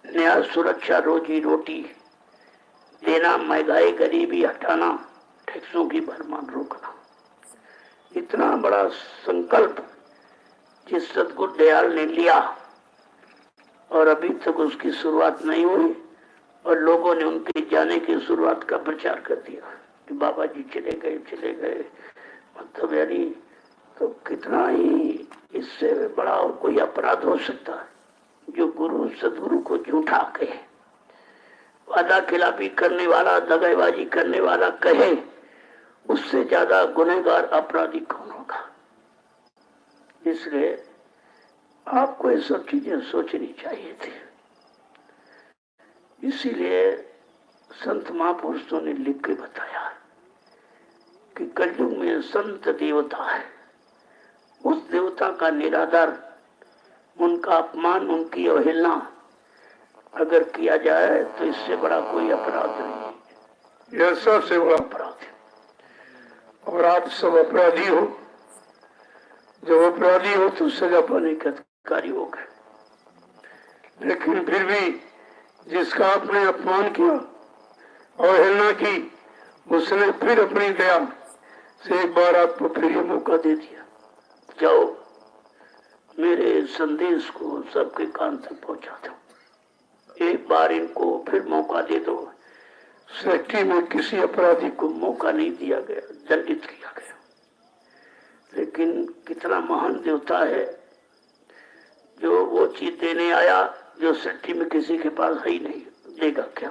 न्याय सुरक्षा, रोजी रोटी देना, महंगाई गरीबी हटाना, टैक्सों की भरमार रोकना, इतना बड़ा संकल्प जिस सतगुरु दयाल ने लिया और अभी तक उसकी शुरुआत नहीं हुई, और लोगों ने उनके जाने की शुरुआत का प्रचार कर दिया कि बाबा जी चले गए। मतलब यानी तो कितना ही इससे बड़ा और कोई अपराध हो सकता है जो गुरु सदगुरु को झूठा कहे, वादा खिलाफी करने वाला, दगाबाजी करने वाला कहे, उससे ज्यादा गुनहगार अपराधी कौन होगा। इसलिए आपको ये सब चीजें सोचनी चाहिए थी। इसीलिए संत महापुरुषों ने लिख के बताया कि कलयुग में संत देवता है, उस देवता का निरादर, उनका अपमान, उनकी अवहेलना अगर किया जाए तो इससे बड़ा कोई अपराध नहीं। यह सबसे बड़ा अपराध है। और आप सब अपराधी हो। जब अपराधी हो तो सजा पाने के अधिकारी हो गए, लेकिन फिर भी जिसका आपने अपमान किया, अवहेलना की, उसने फिर अपनी दया से एक बार आपको फिर ये मौका दे दिया, जाओ मेरे संदेश को सबके कान तक पहुंचा दो। एक बार इनको फिर मौका दे दो। सृष्टि में किसी अपराधी को मौका नहीं दिया गया, दंडित किया गया। लेकिन कितना महान देवता है जो वो चीज देने आया जो सृष्टि में किसी के पास है ही नहीं। देगा क्या?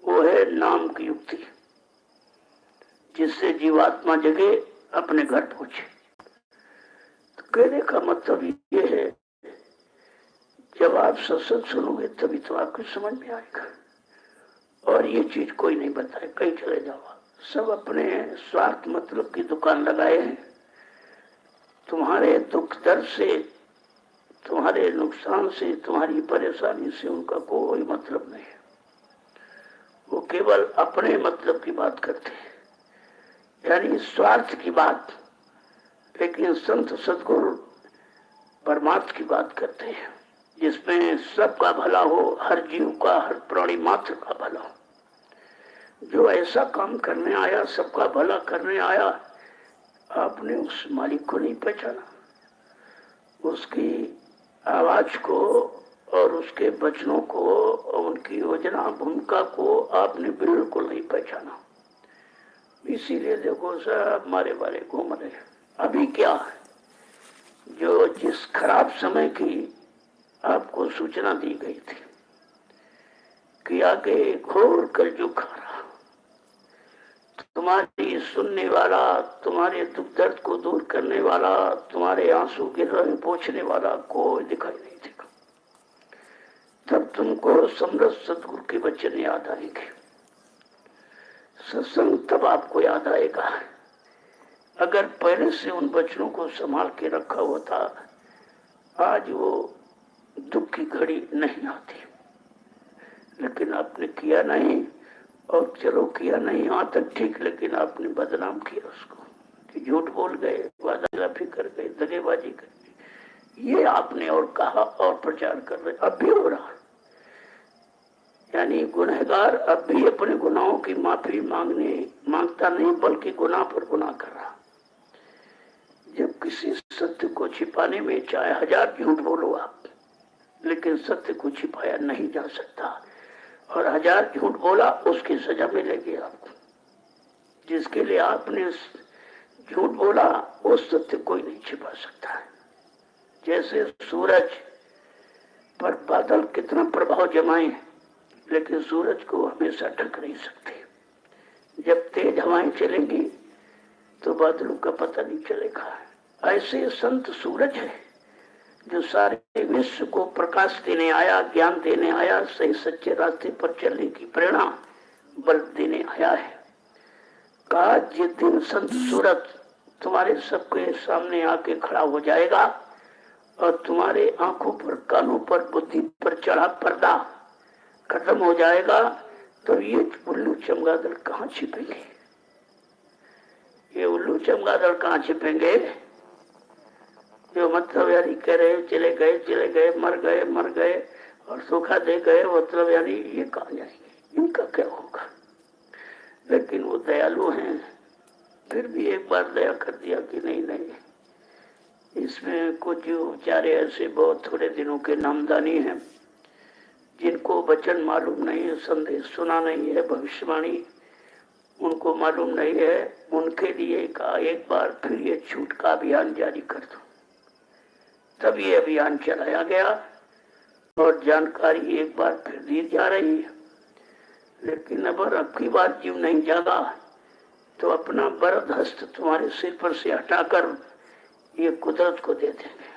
वो है नाम की युक्ति, जिससे जीवात्मा जगे, अपने घर पहुंचे। तो कहने का मतलब ये है, जब आप सत्संग सुनोगे तभी तो आपको समझ में आएगा। और ये चीज कोई नहीं बताए, कहीं चले जाओ, सब अपने स्वार्थ मतलब की दुकान लगाए हैं। तुम्हारे दुख दर्द से, तुम्हारे नुकसान से, तुम्हारी परेशानी से उनका कोई मतलब नहीं है। वो केवल अपने मतलब की बात करते हैं, यानी स्वार्थ की बात। लेकिन संत सद्गुरु परमार्थ की बात करते हैं, जिसमें सबका भला हो, हर जीव का, हर प्राणी मात्र का भला हो। जो ऐसा काम करने आया, सबका भला करने आया, आपने उस मालिक को नहीं पहचाना, उसकी आवाज को और उसके वचनों को और उनकी योजना भूमिका को आपने बिल्कुल नहीं पहचाना। इसीलिए देखो सब मारे मारे घूम रहे। अभी क्या है, जो जिस खराब समय की आपको सूचना दी गई थी कि आगे घोर कलयुग आ रहा, तुम्हारी सुनने वाला, तुम्हारे दुख दर्द को दूर करने वाला, तुम्हारे आंसू के रंग पोंछने वाला कोई दिखाई नहीं देगा। तब तुमको समरस सदगुरु के वचन याद आएंगे। सत्संग तब आपको याद आएगा। अगर पहले से उन वचनों को संभाल के रखा होता, आज वो दुख की घड़ी नहीं आती। लेकिन आपने किया नहीं, और चलो किया नहीं यहाँ तक ठीक, लेकिन आपने बदनाम किया उसको कि झूठ बोल गए, वादाखिलाफी कर गए, दगेबाजी कर गए। ये आपने और कहा और प्रचार कर रहे, अब भी हो रहा। यानी गुनहगार अब भी अपने गुनाहों की माफी मांगता नहीं, बल्कि गुनाह पर गुनाह कर रहा। जब किसी सत्य को छिपाने में चाहे 1000 झूठ बोलो आप, लेकिन सत्य को छिपाया नहीं जा सकता। और 1000 झूठ बोला, उसकी सजा मिलेगी आपको। जिसके लिए आपने झूठ बोला वो सत्य कोई नहीं छिपा सकता है। जैसे सूरज पर बादल कितना प्रभाव जमाए लेकिन सूरज को हमेशा ढक नहीं सकते। जब तेज हवाएं चलेंगी तो बादलों का पता नहीं चलेगा। ऐसे संत सूरज है जो सारे विश्व को प्रकाश देने आया, ज्ञान देने आया, सही सच्चे रास्ते पर चलने की प्रेरणा बल देने आया है। कहा जिस दिन संत सूरज तुम्हारे सबके सामने आके खड़ा हो जाएगा और तुम्हारे आंखों पर, कानों पर, बुद्धि पर चढ़ा पर्दा खत्म हो जाएगा तो ये उल्लू चमगादड़ कहाँ छिपेंगे? ये उल्लू चमगादड़ कहाँ छिपेंगे? जो मतलब यानी कह रहे चले गए, मर गए और धोखा दे गए, मतलब यानी ये कहाँ जाएंगे, इनका क्या होगा? लेकिन वो दयालु हैं, फिर भी एक बार दया कर दिया कि नहीं, इसमें कुछ बेचारे ऐसे बहुत थोड़े दिनों के नामदानी हैं जिनको वचन मालूम नहीं है, संदेश सुना नहीं है, भविष्यवाणी उनको मालूम नहीं है, उनके लिए कहा एक बार फिर ये छूट का अभियान जारी कर दो। तब ये अभियान चलाया गया और जानकारी एक बार फिर दी जा रही है। लेकिन अगर अब की बार जीव नहीं जागा तो अपना बरद हस्त तुम्हारे सिर पर से हटाकर ये कुदरत को दे देंगे।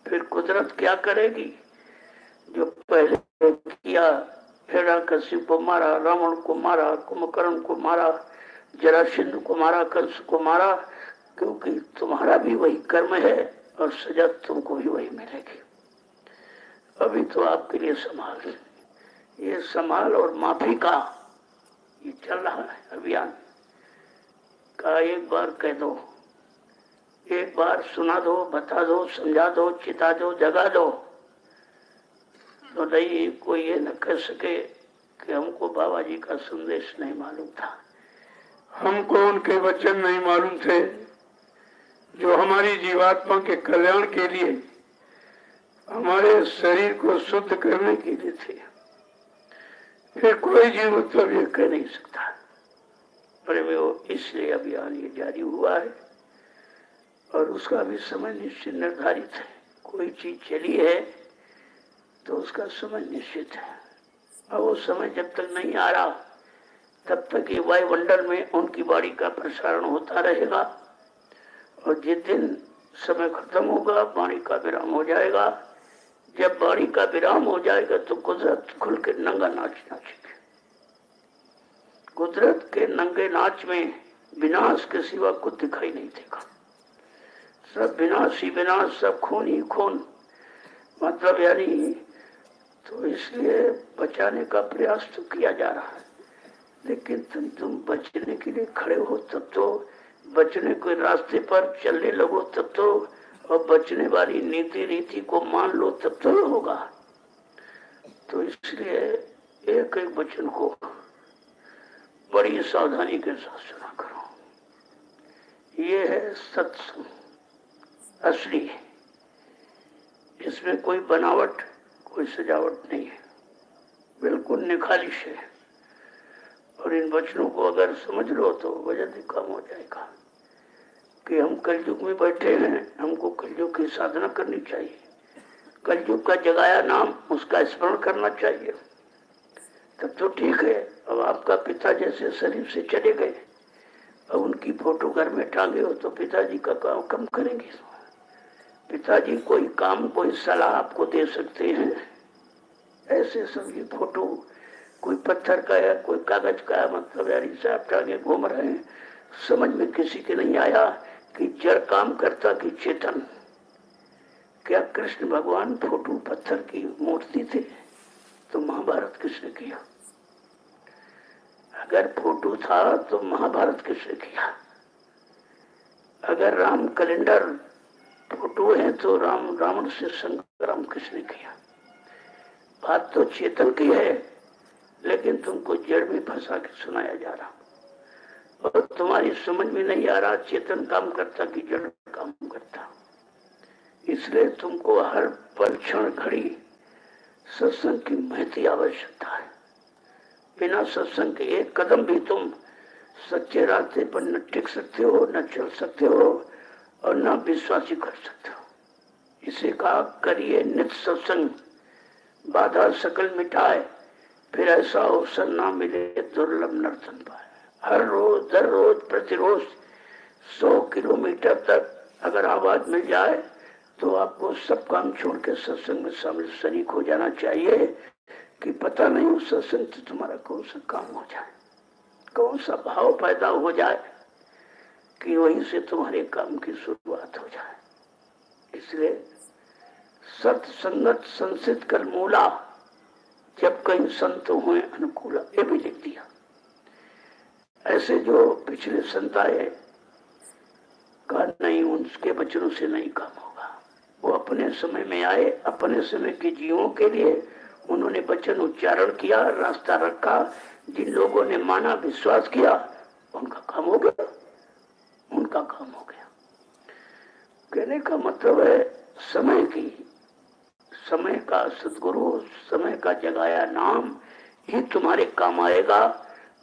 फिर कुदरत क्या करेगी? जो पहले किया, हिरण्यकशिपु को मारा, रावण को मारा, कुंभकर्ण को मारा, जरासंध को मारा, कंस को मारा, क्योंकि तुम्हारा भी वही कर्म है और सजा तुमको भी वही मिलेगी। अभी तो आपके लिए संभाल, ये संभाल और माफी का ये चल रहा है अभियान का। एक बार कह दो, एक बार सुना दो, बता दो, समझा दो, चिता दो, जगा दो, तो नहीं कोई ये न कह सके कि हमको बाबा जी का संदेश नहीं मालूम था, हमको उनके वचन नहीं मालूम थे जो हमारी जीवात्मा के कल्याण के लिए, हमारे शरीर को शुद्ध करने के लिए थे। फिर कोई जीव मतलब ये कह नहीं सकता। प्रेमियों, इसलिए अभियान ये जारी हुआ है और उसका भी समय निश्चित निर्धारित है। कोई चीज चली है तो उसका समय निश्चित है और वो समय जब तक नहीं आ रहा तब तक ये वायुमंडल में उनकी वाणी का प्रसारण होता रहेगा और जिस दिन समय खत्म होगा, वाणी का विराम हो जाएगा। जब वाणी का विराम हो जाएगा तो कुदरत खुल के नंगा नाच नाचेगी। कुदरत के नंगे नाच में विनाश के सिवा कुछ दिखाई नहीं देगा। सब विनाश ही विनाश, सब खून ही खून, मतलब यानी तो इसलिए बचाने का प्रयास तो किया जा रहा है। लेकिन तुम बचने के लिए खड़े हो तब तो, बचने के रास्ते पर चलने लगो तब तो, और बचने वाली नीति रीति को मान लो तब तो होगा। तो इसलिए एक एक वचन को बड़ी सावधानी के साथ सुना करो। ये है सत्संग असली, इसमें कोई बनावट, कोई सजावट नहीं है, बिल्कुल निखालिश है। और इन वचनों को अगर समझ लो तो वजन कम हो जाएगा कि हम कलयुग में बैठे हैं, हमको कलयुग की साधना करनी चाहिए, कलयुग का जगाया नाम उसका स्मरण करना चाहिए, तब तो ठीक है। अब आपका पिता जैसे शरीर से चले गए और उनकी फोटो घर में टांगे हो तो पिताजी का काम कम करेंगे? पिताजी कोई काम, कोई सलाह आपको दे सकते हैं? ऐसे सब ये फोटो कोई पत्थर का है, कोई कागज का है, मतलब यार इसे आप टांगे घूम रहे हैं। समझ में किसी के नहीं आया कि जड़ काम करता कि चेतन। क्या कृष्ण भगवान फोटो पत्थर की मूर्ति थे? तो महाभारत किसने किया? अगर फोटो था तो महाभारत किसने किया? अगर राम कैलेंडर फोटो है तो रावण से संग्राम किसने किया? बात तो चेतन की है, लेकिन तुमको जड़ में फंसा के सुनाया जा रहा और तुम्हारी समझ में नहीं आ रहा चेतन काम करता कि जड़ काम करता। इसलिए तुमको हर पल क्षण घड़ी सत्संग की महती आवश्यकता है। बिना सत्संग के एक कदम भी तुम सच्चे रास्ते पर न टिक सकते हो, न चल सकते हो और न विश्वासी कर सकते हो। इसे कहा करिए नित्य सत्संग, बाधा सकल मिटाए, फिर ऐसा अवसर ना मिले दुर्लभ नर्तन पाए। हर रोज दर रोज प्रतिरोज 100 किलोमीटर तक अगर आवाज मिल जाए तो आपको सब काम छोड़ के सत्संग में शामिल शरीक हो जाना चाहिए कि पता नहीं उस सत्संग से तुम्हारा कौन सा काम हो जाए, कौन सा भाव पैदा हो जाए कि वहीं से तुम्हारे काम की शुरुआत हो जाए। इसलिए सत्संगत संसित कर मूला, जब कहीं संत हुए अनुकूला, ये भी लिख दिया। ऐसे जो पिछले संत आए का नहीं, उनके वचनों से नहीं काम होगा। वो अपने समय में आए, अपने समय के जीवों के लिए उन्होंने वचन उच्चारण किया, रास्ता रखा, जिन लोगों ने माना, विश्वास किया, उनका काम हो गया, उनका काम हो गया। कहने का मतलब है समय का सदगुरु, समय का जगाया नाम ही तुम्हारे काम आएगा,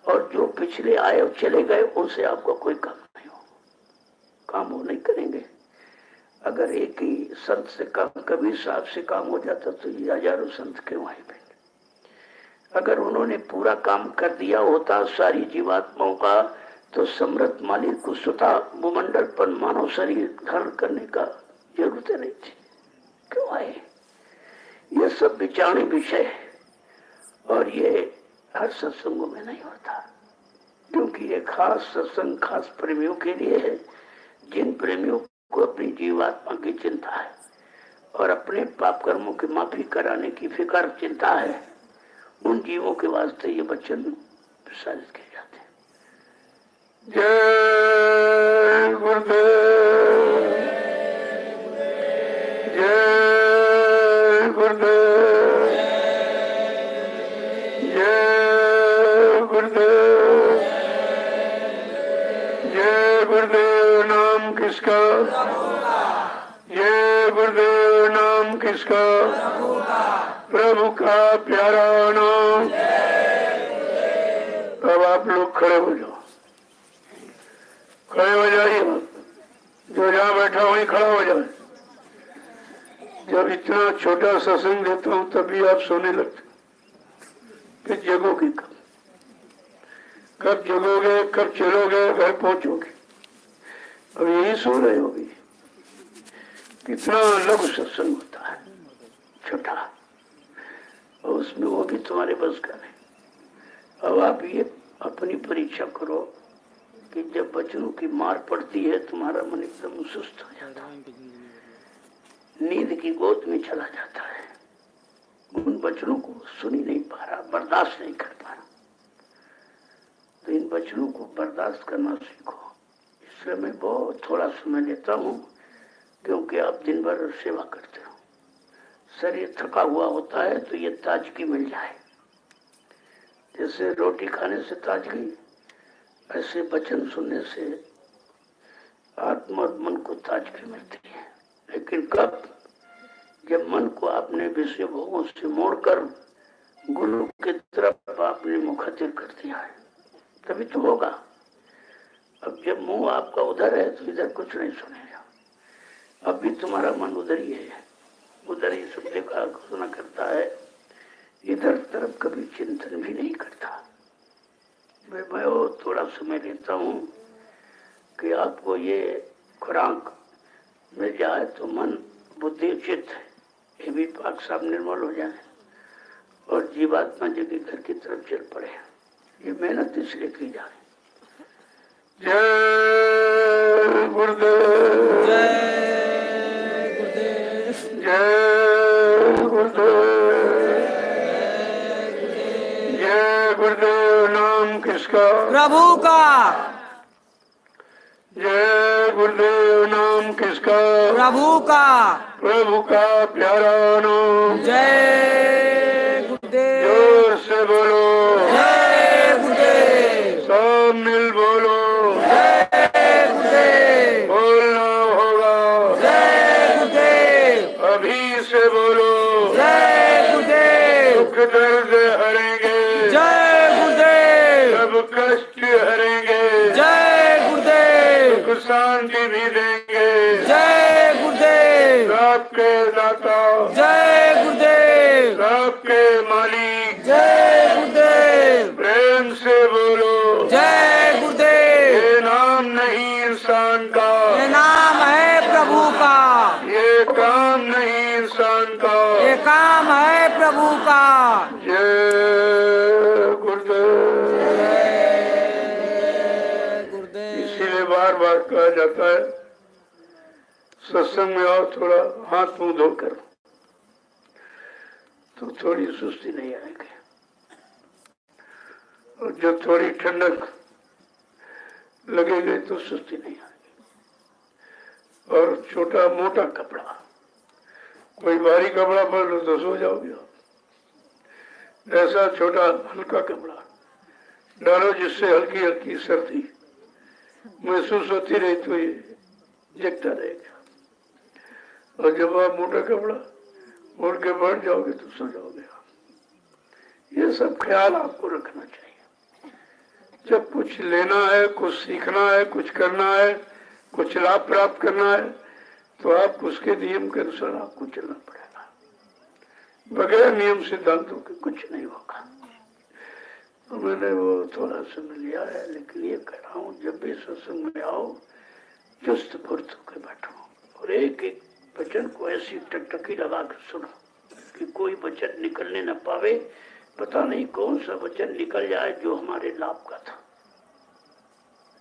और जो पिछले आए और चले गए उनसे आपको कोई काम नहीं हो, काम वो नहीं करेंगे। अगर एक ही संत से काम, कबीर साहब से काम हो जाता तो ये हजारों संत क्यों आए थे? अगर उन्होंने पूरा काम कर दिया होता सारी जीवात्माओं का, तो समृद्ध मालिक को स्वतः भूमंडल पर मानव शरीर धारण करने का जरूरत नहीं थी, क्यों आए? ये सब विचारणी विषय है और ये हर सत्संगों में नहीं होता, क्योंकि ये खास सत्संग खास प्रेमियों के लिए है, जिन प्रेमियों को अपनी जीवात्मा की चिंता है और अपने पाप कर्मों की माफी कराने की फिक्र चिंता है, उन जीवों के वास्ते ये वचन प्रसारित किए जाते हैं। जय गुरुदेव, जय गुरुदेव, जय गुरुदेव, जय गुरुदेव। नाम किसका? जय गुरुदेव। नाम किसका? प्रभु का प्यारा नाम। अब आप लोग खड़े हो जाओ, खड़े हो जाइए। जो जहाँ बैठा वहीं खड़ा हो जाए। जब इतना छोटा सत्संग देता हूँ तभी आप सोने लगते, फिर जगोगे कब? कब जगोगे? कब चलोगे? घर पहुंचोगे? अब यही सो रहे होगी। कितना लघु सत्संग होता है, छोटा, और उसमें वो भी तुम्हारे बस का नहीं। अब आप ये अपनी परीक्षा करो कि जब वचनों की मार पड़ती है तुम्हारा मन एकदम सुस्त हो जाता है, नींद की गोद में चला जाता है, उन वचनों को सुन ही नहीं पा रहा, बर्दाश्त नहीं कर पा रहा। तो इन वचनों को बर्दाश्त करना सीखो। इसलिए मैं बहुत थोड़ा समय लेता हूँ, क्योंकि आप दिन भर सेवा करते हो, शरीर थका हुआ होता है, तो ये ताजगी मिल जाए। जैसे रोटी खाने से ताजगी, ऐसे वचन सुनने से आत्मा और मन को ताजगी मिलती है। लेकिन कब? जब मन को आपने विषय भोगों से मोड़कर गुरु की तरफ आपने मुखतिर कर दिया है, तभी तो होगा। अब जब मुंह आपका उधर है तो इधर कुछ नहीं सुनेगा। अब भी तुम्हारा मन उधर ही है, उधर ही सुनने का सुना करता है, इधर तरफ कभी चिंतन भी नहीं करता। मैं थोड़ा समय लेता हूँ कि आपको ये खुराक मिल जाए तो मन, बुद्धि, चित्त ये भी पाक साफ निर्मल हो जाए और जीवात्मा जी के घर की तरफ चल पड़े। ये मेहनत इसलिए की जा रही। जय गुरुदेव, जय गुरुदेव, जय गुरुदेव, जय गुरुदेव। नाम किसका? प्रभु का। जय गुरुदेव। नाम किसका? प्रभु का। प्रभु का प्यारा नाम। जय गुरुदेव, जोर से बोलो, जय गुरुदेव, सब मिल बोलो, जय गुरुदेव, बोलना होगा, जय गुरुदेव, अभी से बोलो, जय गुरुदेव, दुख दर्द हरेंगे, जय गुरुदेव, सब कष्ट हरेंगे, शांति भी देंगे। जय गुरुदेव। सबके दाता, जय गुरुदेव। सबके मालिक, जय गुरुदेव। प्रेम से बोलो जय गुरुदेव। ये नाम नहीं इंसान का, ये नाम है प्रभु का, ये काम नहीं इंसान का। ये काम है प्रभु का। जय गुरुदेव। जय गुरुदेव। इसीलिए बार बार कहा जाता है सत्संग में आओ, थोड़ा हाथ मुंह धोकर, तो थोड़ी सुस्ती नहीं आएगी। और जब थोड़ी ठंडक लगेगी तो सुस्ती नहीं आएगी। और छोटा मोटा कपड़ा, कोई भारी कपड़ा पहन लो तो सो जाओगे आप। ऐसा छोटा हल्का कपड़ा डालो जिससे हल्की हल्की सर्दी महसूस होती रही तो ये जगता रहेगा। और जब आप मोटा कपड़ा ओढ़ के बैठ जाओगे तो सो जाओगे आप। ये सब ख्याल आपको रखना चाहिए। जब कुछ लेना है, कुछ सीखना है, कुछ करना है, कुछ लाभ प्राप्त करना है, तो आप उसके नियम के अनुसार आपको चलना पड़ेगा। बगैर नियम सिद्धांतों के कुछ नहीं होगा। तो मैंने वो थोड़ा सुन लिया है, लेकिन ये कह रहा हूँ जब भी सत्संग में आओ चुस्त फुर्त होकर बैठो और एक एक वचन को ऐसी टकटकी लगा कर सुनो कि कोई वचन निकलने न पावे। पता नहीं कौन सा वचन निकल जाए जो हमारे लाभ का था,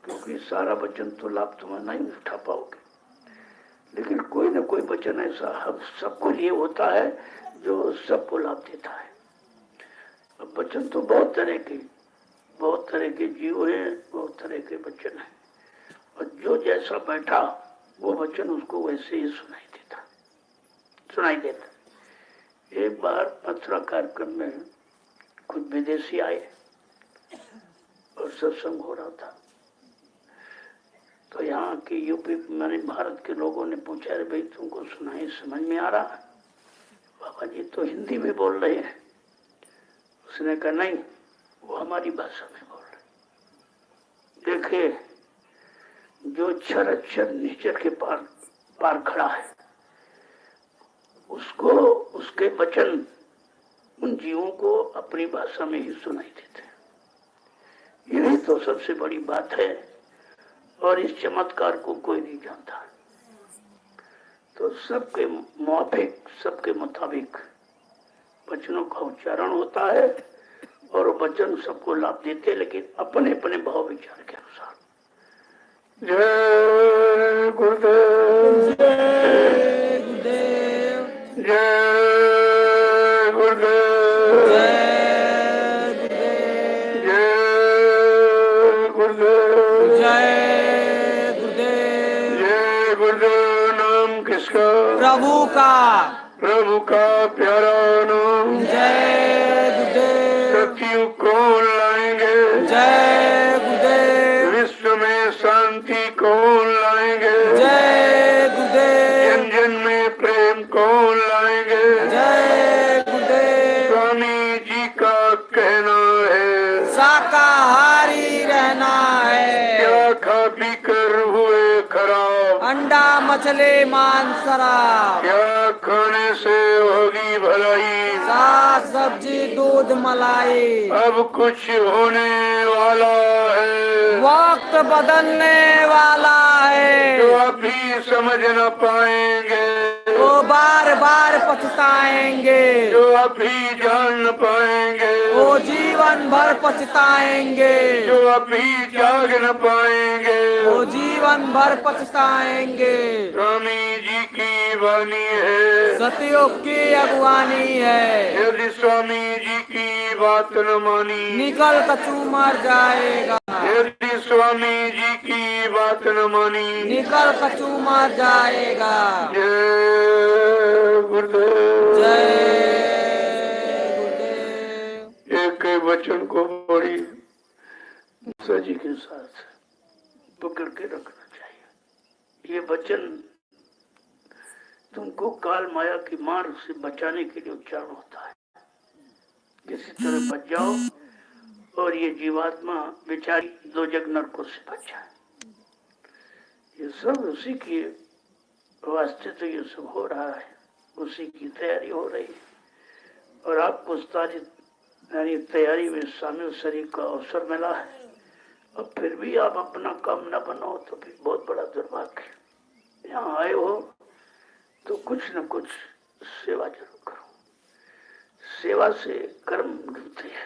क्योंकि सारा वचन तो लाभ तुम्हें नहीं उठा पाओगे, लेकिन कोई न कोई वचन ऐसा हम सबको लिए होता है जो सबको लाभ देता है। अब वचन तो बहुत तरह के जीव हैं, बहुत तरह के वचन हैं, और जो जैसा बैठा वो वचन उसको वैसे ही सुनाई देता। एक बार मथुरा कार्यक्रम में कुछ विदेशी आए और सत्संग हो रहा था, तो यहाँ के यूपी माने भारत के लोगों ने पूछा, अरे भाई तुमको सुनाई समझ में आ रहा है? बाबा जी तो हिंदी में बोल रहे हैं। उसने कहा नहीं, वो हमारी भाषा में बोल रहे। देखिए, जो क्षर अक्षर निश्चर के पार खड़ा है, उसको उसके वचन उन जीवों को अपनी भाषा में ही सुनाई देते हैं। यही तो सबसे बड़ी बात है, और इस चमत्कार को कोई नहीं जानता। तो सबके मुआफिक, सबके मुताबिक वचनों का उच्चारण होता है, और वचन सबको लाभ देते, लेकिन अपने अपने भाव विचार के अनुसार। जय गुरुदेव। जय गुरुदेव। जय गुरुदेव। जय गुरुदेव। जय गुरुदेव। जय गुरुदेव। जय गुरुदेव। नाम किसका? प्रभु का। प्रभु का प्यारा नाम। जय गुरुदेव। सतयुग कौन लाएंगे? जय गुरुदेव। विश्व में शांति कौन लाएंगे? जय गुरुदेव। जन जन में प्रेम कौन लाएंगे? जय गुरुदेव। स्वामी जी का कहना है शाकाहारी रहना है। क्या खा पी कर हुए खराब? अंडा मछली मांस शराब। क्या खाने से होगी भलाई? साग सब्जी दूध मलाई। अब कुछ होने वाला है, वक्त बदलने वाला है। जो अभी समझ न पाएंगे, वो बार बार पछताएंगे। जो अभी जान न पाएंगे, वो जीवन भर पछताएंगे। जो अभी जाग न पाएंगे। वो जीवन भर पछताएंगे। स्वामी जी की वाणी है, सतयुग की अगुवानी है। यदि स्वामी जी की बात न मानी, निकल कचू मर जाएगा। यदि स्वामी जी की बात न मानी, निकल कचू मर जाएगा। जय गुरुदेव। जय गुरुदेव। एक वचन को बड़ी सजी के साथ पकड़ के रखना चाहिए। ये वचन तुमको काल माया की मार से बचाने के लिए उच्चारण होता है। किसी तरह बच जाओ और ये जीवात्मा बेचारी दो जग नरकों से बच जाए। ये सब उसी की वास्ते तो ये सब हो रहा है, उसी की तैयारी हो रही है। और आपको सारी यानी तैयारी में शामिल शरीर का अवसर मिला है, और फिर भी आप अपना काम न बनाओ तो फिर बहुत बड़ा दुर्भाग्य। यहाँ आए हो तो कुछ न कुछ सेवा जरूर करो। सेवा से कर्म मिलते हैं।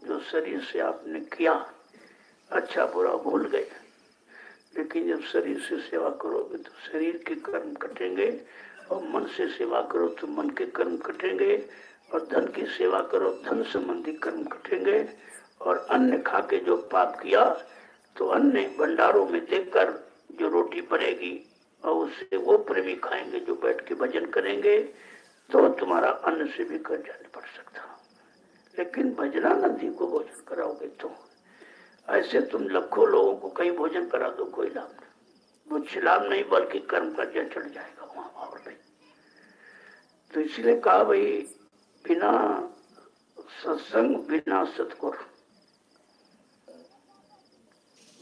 जो शरीर से आपने किया अच्छा बुरा भूल गए, लेकिन जब शरीर से सेवा करोगे तो शरीर के कर्म कटेंगे, और मन से सेवा करो तो मन के कर्म कटेंगे, और धन की सेवा करो धन संबंधी कर्म कटेंगे। और अन्न खा के जो पाप किया तो अन्न भंडारों में देकर जो रोटी बनेगी और उससे वो प्रेमी खाएंगे जो बैठ के भजन करेंगे, तो तुम्हारा अन्न से भी कर्जा नहीं पड़ सकता। लेकिन भजनानंदी को भोजन कराओगे तो ऐसे तुम लाखों लोगों को कहीं भोजन करा दो, कोई लाभ नहीं। वो लाभ नहीं बल्कि कर्म कर्जा चढ़ जाएगा वहां और नहीं। तो इसलिए कहा भाई बिना सत्संग बिना सतगुर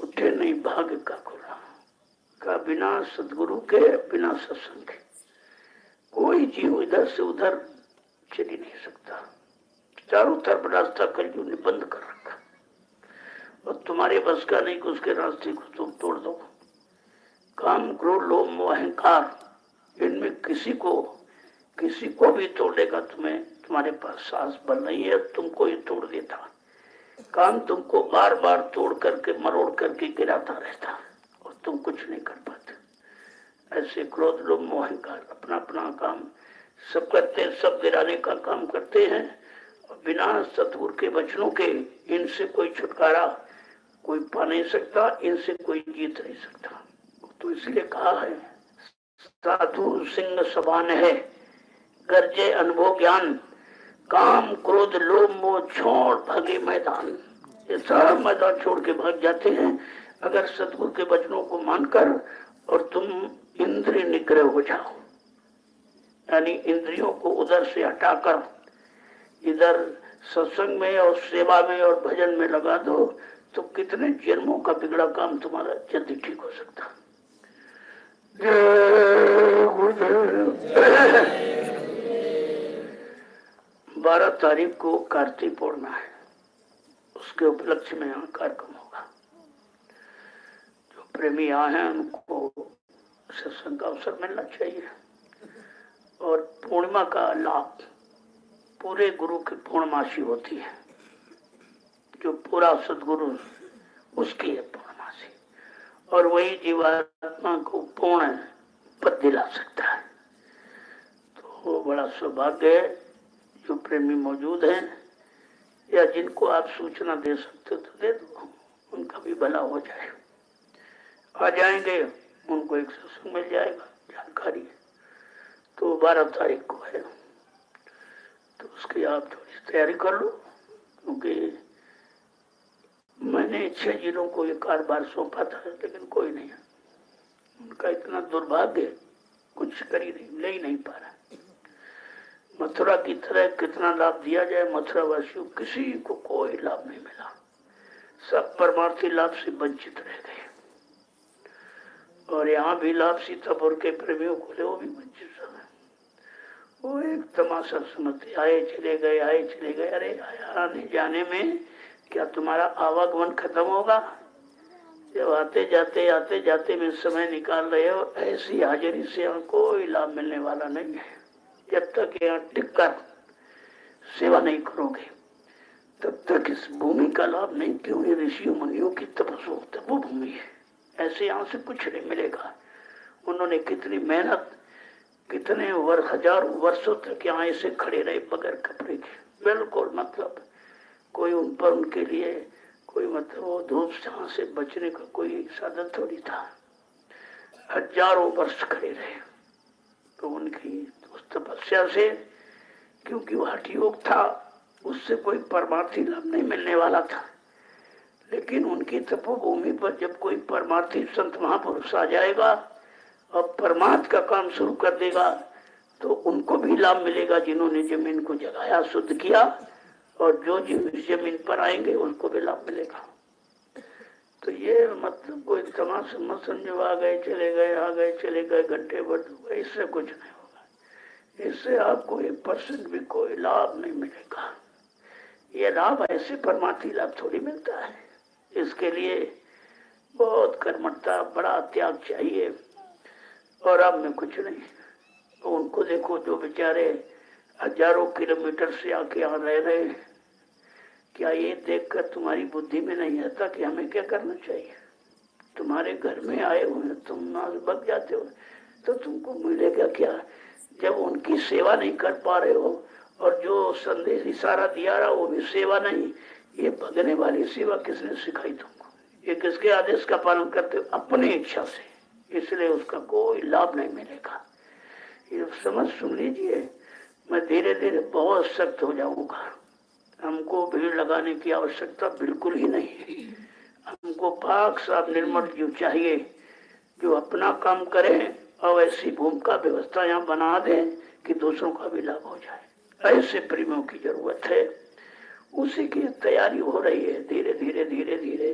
उठे नहीं भाग्य का खुला। का बिना सदगुरु के बिना सत्संग के कोई जीव इधर से उधर चल ही नहीं सकता। चारों तरफ रास्ता कलयुग ने बंद कर रखा, और तुम्हारे बस का नहीं कि उसके रास्ते को तुम तोड़ दो। काम क्रोध लोभ मोह अहंकार इनमें किसी को भी तोड़ेगा तुम्हें, तुम्हारे पास साहस बल नहीं है, तुमको ही तोड़ देता। काम तुमको बार बार तोड़ करके मरोड़ करके गिराता रहता और तुम कुछ नहीं कर पाते। ऐसे क्रोध लोभ मोह अहंकार अपना अपना काम सब करते हैं, सब गिराने का काम करते हैं, और बिना सतगुरु के वचनों के इनसे कोई छुटकारा कोई पा नहीं सकता, इनसे कोई जीत नहीं सकता। तो इसलिए कहा है साधु सिंह सबान है, गर्जे अनुभव ज्ञान, काम क्रोध लोभ मोह छोड़ भागे मैदान। ये सारा मैदान छोड़ के भाग जाते हैं अगर सतगुरु के वचनों को मानकर और तुम इंद्रिय निग्रह हो जाओ, यानी इंद्रियों को उधर से हटाकर इधर सत्संग में और सेवा में और भजन में लगा दो, तो कितने जन्मों का बिगड़ा काम तुम्हारा जल्दी ठीक हो सकता। जय गुरुदेव। 12 तारीख को कार्तिक पूर्णिमा है, उसके उपलक्ष्य में यहाँ कार्यक्रम होगा। जो प्रेमी यहाँ हैं उनको सत्संग का अवसर मिलना चाहिए, और पूर्णिमा का लाभ पूरे गुरु की पूर्णमासी होती है। जो पूरा सदगुरु उसकी है पूर्णमासी, और वही जीवात्मा को पूर्ण पद दिला सकता है। तो बड़ा सौभाग्य है जो प्रेमी मौजूद हैं, या जिनको आप सूचना दे सकते हो तो दे दो, उनका भी भला हो जाए। आ जाएंगे, उनको एक सत्संग मिल जाएगा, जानकारी। तो 12 तारीख को है, तो उसकी आप थोड़ी तैयारी कर लो, क्योंकि मैंने 6 जिलों को ये कारोबार सौंपा था, लेकिन कोई नहीं है। उनका इतना दुर्भाग्य, कुछ कर ही नहीं, ले ही नहीं पा रहा। मथुरा की तरह कितना लाभ दिया जाए, मथुरा वासियों किसी को कोई लाभ नहीं मिला, सब परमार्थी लाभ से वंचित रह गए। और यहाँ भी लाभ सीतापुर के प्रेमियों को ले, वो भी वंचित सब है। वो एक तमाशा समझते, आए चले गए, आए चले गए। अरे आने जाने में क्या तुम्हारा आवागमन खत्म होगा? जब आते जाते में समय निकाल रहे हो, ऐसी हाजिरी से यहाँ कोई लाभ मिलने वाला नहीं है। जब तक यहाँ टिक कर सेवा नहीं करोगे तब तक इस भूमि का लाभ नहीं। क्यों? ये ऋषियों मुनियों की तपस्या वो भूमि है, ऐसे यहाँ से कुछ नहीं मिलेगा। उन्होंने कितनी मेहनत, कितने हजारों वर्षों तक यहाँ ऐसे खड़े रहे बगैर कपड़े के, बिल्कुल मतलब कोई उन पर उनके लिए कोई मतलब वो धूप छांव से बचने का कोई साधन थोड़ी था। हजारों वर्ष खड़े रहे, तो उनकी उस तपस्या से, क्योंकि वो हठ योग था, उससे कोई परमार्थी लाभ नहीं मिलने वाला था। लेकिन उनकी तपोभूमि पर जब कोई परमार्थी संत महापुरुष आ जाएगा और परमार्थ का काम शुरू कर देगा, तो उनको भी लाभ मिलेगा जिन्होंने जमीन को जगाया, शुद्ध किया, और जो इस जमीन पर आएंगे उनको भी लाभ मिलेगा। तो ये मतलब कोई तमाशा मत समझो, आ गए चले गए घंटे भर, इससे कुछ नहीं होगा। इससे आपको 1% भी कोई लाभ नहीं मिलेगा। ये लाभ ऐसे परमार्थी लाभ थोड़ी मिलता है। इसके लिए बहुत कर्मठता, बड़ा त्याग चाहिए। और अब में कुछ नहीं। तो उनको देखो जो बेचारे हजारों किलोमीटर से आके यहाँ रह रहे हैं, क्या ये देखकर तुम्हारी बुद्धि में नहीं आता कि हमें क्या करना चाहिए? तुम्हारे घर में आए हुए तुम ना बग जाते हो तो तुमको मिलेगा क्या? जब उनकी सेवा नहीं कर पा रहे हो और जो संदेश इशारा दिया रहा वो भी सेवा नहीं, ये भगने वाली सेवा किसने सिखाई तुमको? ये किसके आदेश का पालन करते हो? अपनी इच्छा से। इसलिए उसका कोई लाभ नहीं मिलेगा। ये समझ सुन लीजिए। मैं धीरे धीरे बहुत सख्त हो जाऊंगा। हमको भीड़ लगाने की आवश्यकता बिल्कुल ही नहीं। हमको पाक साफ निर्मल जीव चाहिए जो अपना काम करें और ऐसी भूमिका व्यवस्था यहाँ बना दें कि दूसरों का भी लाभ हो जाए। ऐसे प्रेमियों की जरूरत है। उसी की तैयारी हो रही है। धीरे धीरे धीरे धीरे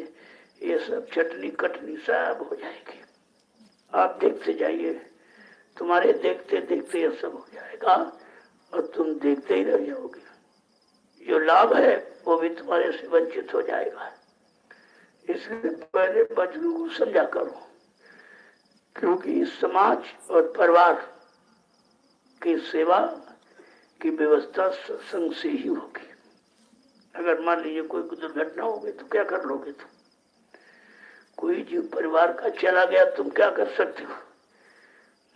ये सब चटनी कटनी सब हो जाएगी। आप देखते जाइए, तुम्हारे देखते देखते ये सब हो जाएगा और तुम देखते ही रह जाओगे। जो लाभ है वो भी तुम्हारे से वंचित हो जाएगा। इसलिए पहले बच्चों को समझा करो, क्योंकि समाज और परिवार की सेवा की व्यवस्था सत्संग से ही होगी। अगर मान लीजिए कोई दुर्घटना हो गई तो क्या कर लोगे तुम? कोई जीव परिवार का चला गया, तुम क्या कर सकते हो?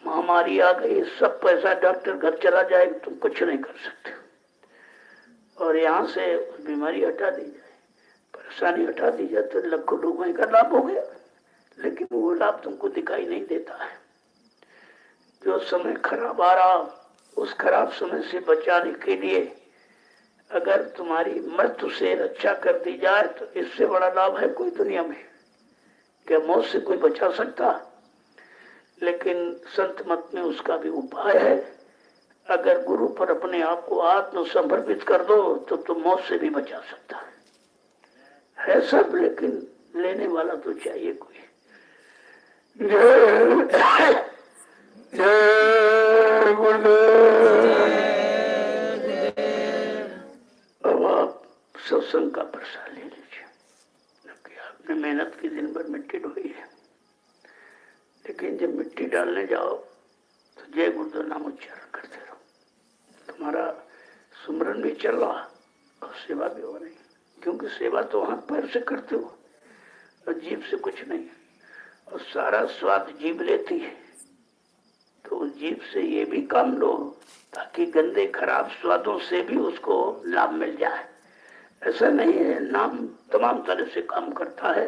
महामारी आ गई, सब पैसा डॉक्टर घर चला जाए, तुम कुछ नहीं कर सकते। और यहाँ से बीमारी हटा दी जाए, परेशानी हटा दी जाए तो लाखों लोगों का लाभ हो गया। लेकिन वो लाभ तुमको दिखाई नहीं देता है। जो समय खराब आ रहा, उस खराब समय से बचाने के लिए अगर तुम्हारी मृत्यु से रक्षा कर दी जाए तो इससे बड़ा लाभ है कोई दुनिया में? क्या मौत से कोई बचा सकता? लेकिन संत मत में उसका भी उपाय है। अगर गुरु पर अपने आप को आत्म समर्पित कर दो तो तुम मौत से भी बचा सकता है सब। लेकिन लेने वाला तो चाहिए कोई। जय जय गुरुदेव। अब आप सत्संग का प्रसाद ले लीजिए। आपने मेहनत की दिन भर मिट्टी ढोई है, लेकिन जब मिट्टी डालने जाओ तो जय गुरुदेव नाम उच्चारण करते रहो। तुम्हारा सुमरन भी चल रहा और सेवा भी हो रही, क्योंकि सेवा तो हाथ पैर से करते हो और जीभ से कुछ नहीं। और सारा स्वाद जीभ लेती है, तो उस जीभ से ये भी काम लो ताकि गंदे खराब स्वादों से भी उसको लाभ मिल जाए। ऐसा नहीं है, नाम तमाम तरह से काम करता है,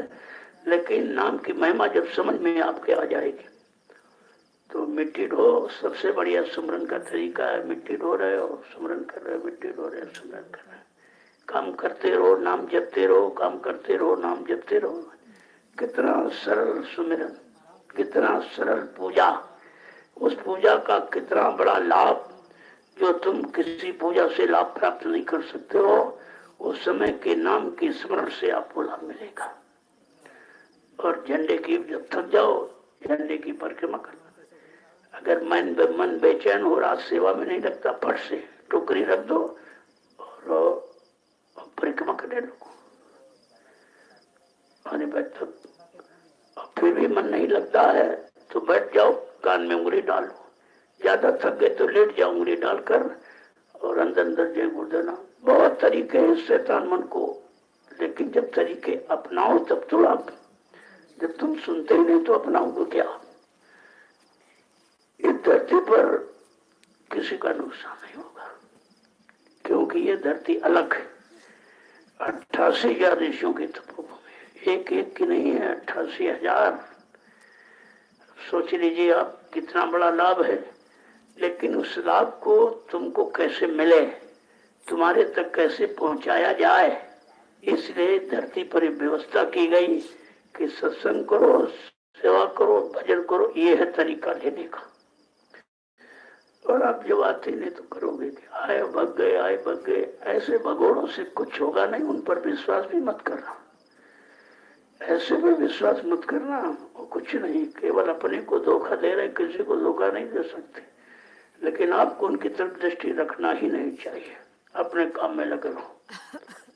लेकिन नाम की महिमा जब समझ में आपके आ जाएगी तो मिट्टी ढो सबसे बढ़िया सुमरन का तरीका है। मिट्टी ढो रहे हो, सुमरन कर रहे हो, मिट्टी ढो रहे हो, सुमरन कर रहे हो। काम करते रहो, नाम जपते रहो, काम करते रहो, नाम जपते रहो। कितना सरल सुमिरन, कितना सरल पूजा। उस पूजा का कितना बड़ा लाभ जो तुम किसी पूजा से लाभ प्राप्त नहीं कर सकते हो, उस समय के नाम की स्मरण से आपको लाभ मिलेगा। और झंडे की जब थक जाओ, झंडे की परिक्रमा करना। अगर मन बेचैन हो रहा, सेवा में नहीं लगता, फट से टोकरी रख दो और परिक्रमा करने लगो। आने बैठ तक फिर भी मन नहीं लगता है तो बैठ जाओ, कान में उंगली डालो। ज्यादा थक गए तो लेट जाओ उंगली डालकर और अंदर अंदर जय गुरुदेव। बहुत तरीके हैं शैतान मन को, लेकिन जब तरीके अपनाओ तब तो लाभ। जब तुम सुनते ही नहीं तो अपनाओगे क्या? इस धरती पर किसी का नुकसान नहीं होगा, क्योंकि ये धरती अलग है। 88,000 ऋषियों की तपोभूमि, एक एक की नहीं है, 88,000। सोच लीजिए आप कितना बड़ा लाभ है। लेकिन उस लाभ को तुमको कैसे मिले, तुम्हारे तक कैसे पहुंचाया जाए, इसलिए धरती पर व्यवस्था की गई कि सत्संग करो, सेवा करो, भजन करो। ये है तरीका लेने का। और आप जब आते नहीं तो करोगे कि आए भग गए, आए भग गए। ऐसे भगोड़ों से कुछ होगा नहीं, उन पर विश्वास भी मत करना। ऐसे में विश्वास मत करना, वो कुछ नहीं, केवल अपने को धोखा दे रहे, किसी को धोखा नहीं दे सकते। लेकिन आपको उनकी तरफ दृष्टि रखना ही नहीं चाहिए, अपने काम में लगे रहो।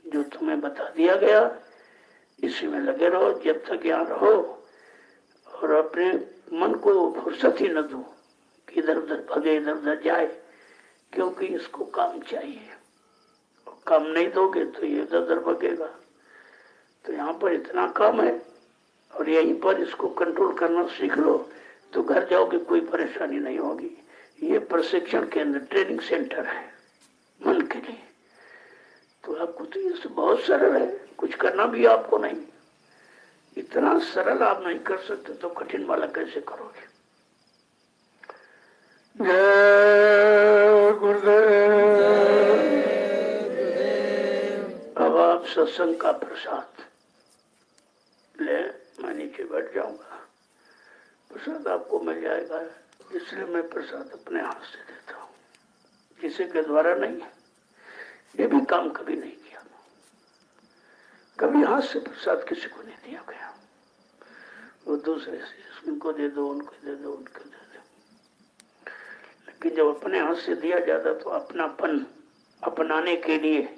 जो तुम्हें बता दिया गया इसी में लगे रहो जब तक यहाँ रहो, और अपने मन को फुर्सत ही न दो कि इधर उधर भगे, इधर उधर जाए, क्योंकि इसको काम चाहिए। काम नहीं दोगे तो ये इधर उधर भगेगा। तो यहाँ पर इतना काम है और यहीं पर इसको कंट्रोल करना सीख लो तो घर जाओगे कोई परेशानी नहीं होगी। ये प्रशिक्षण केंद्र, ट्रेनिंग सेंटर है मन के लिए। तो आपको तो ये बहुत सरल है, कुछ करना भी आपको नहीं। इतना सरल आप नहीं कर सकते तो कठिन वाला कैसे करोगे। जय गुरुदेव। अब आप सत्संग का प्रसाद ले, मैं नीचे बैठ जाऊंगा, प्रसाद आपको मिल जाएगा। इसलिए मैं प्रसाद अपने हाथ से देता हूँ, किसी के द्वारा नहीं। ये भी काम कभी नहीं किया, कभी हाथ से प्रसाद किसी को नहीं दिया गया। वो दूसरे से उनको दे दो, उनको दे दो, उनको दे दो। लेकिन जब अपने हाथ से दिया जाता तो अपनापन अपनाने के लिए,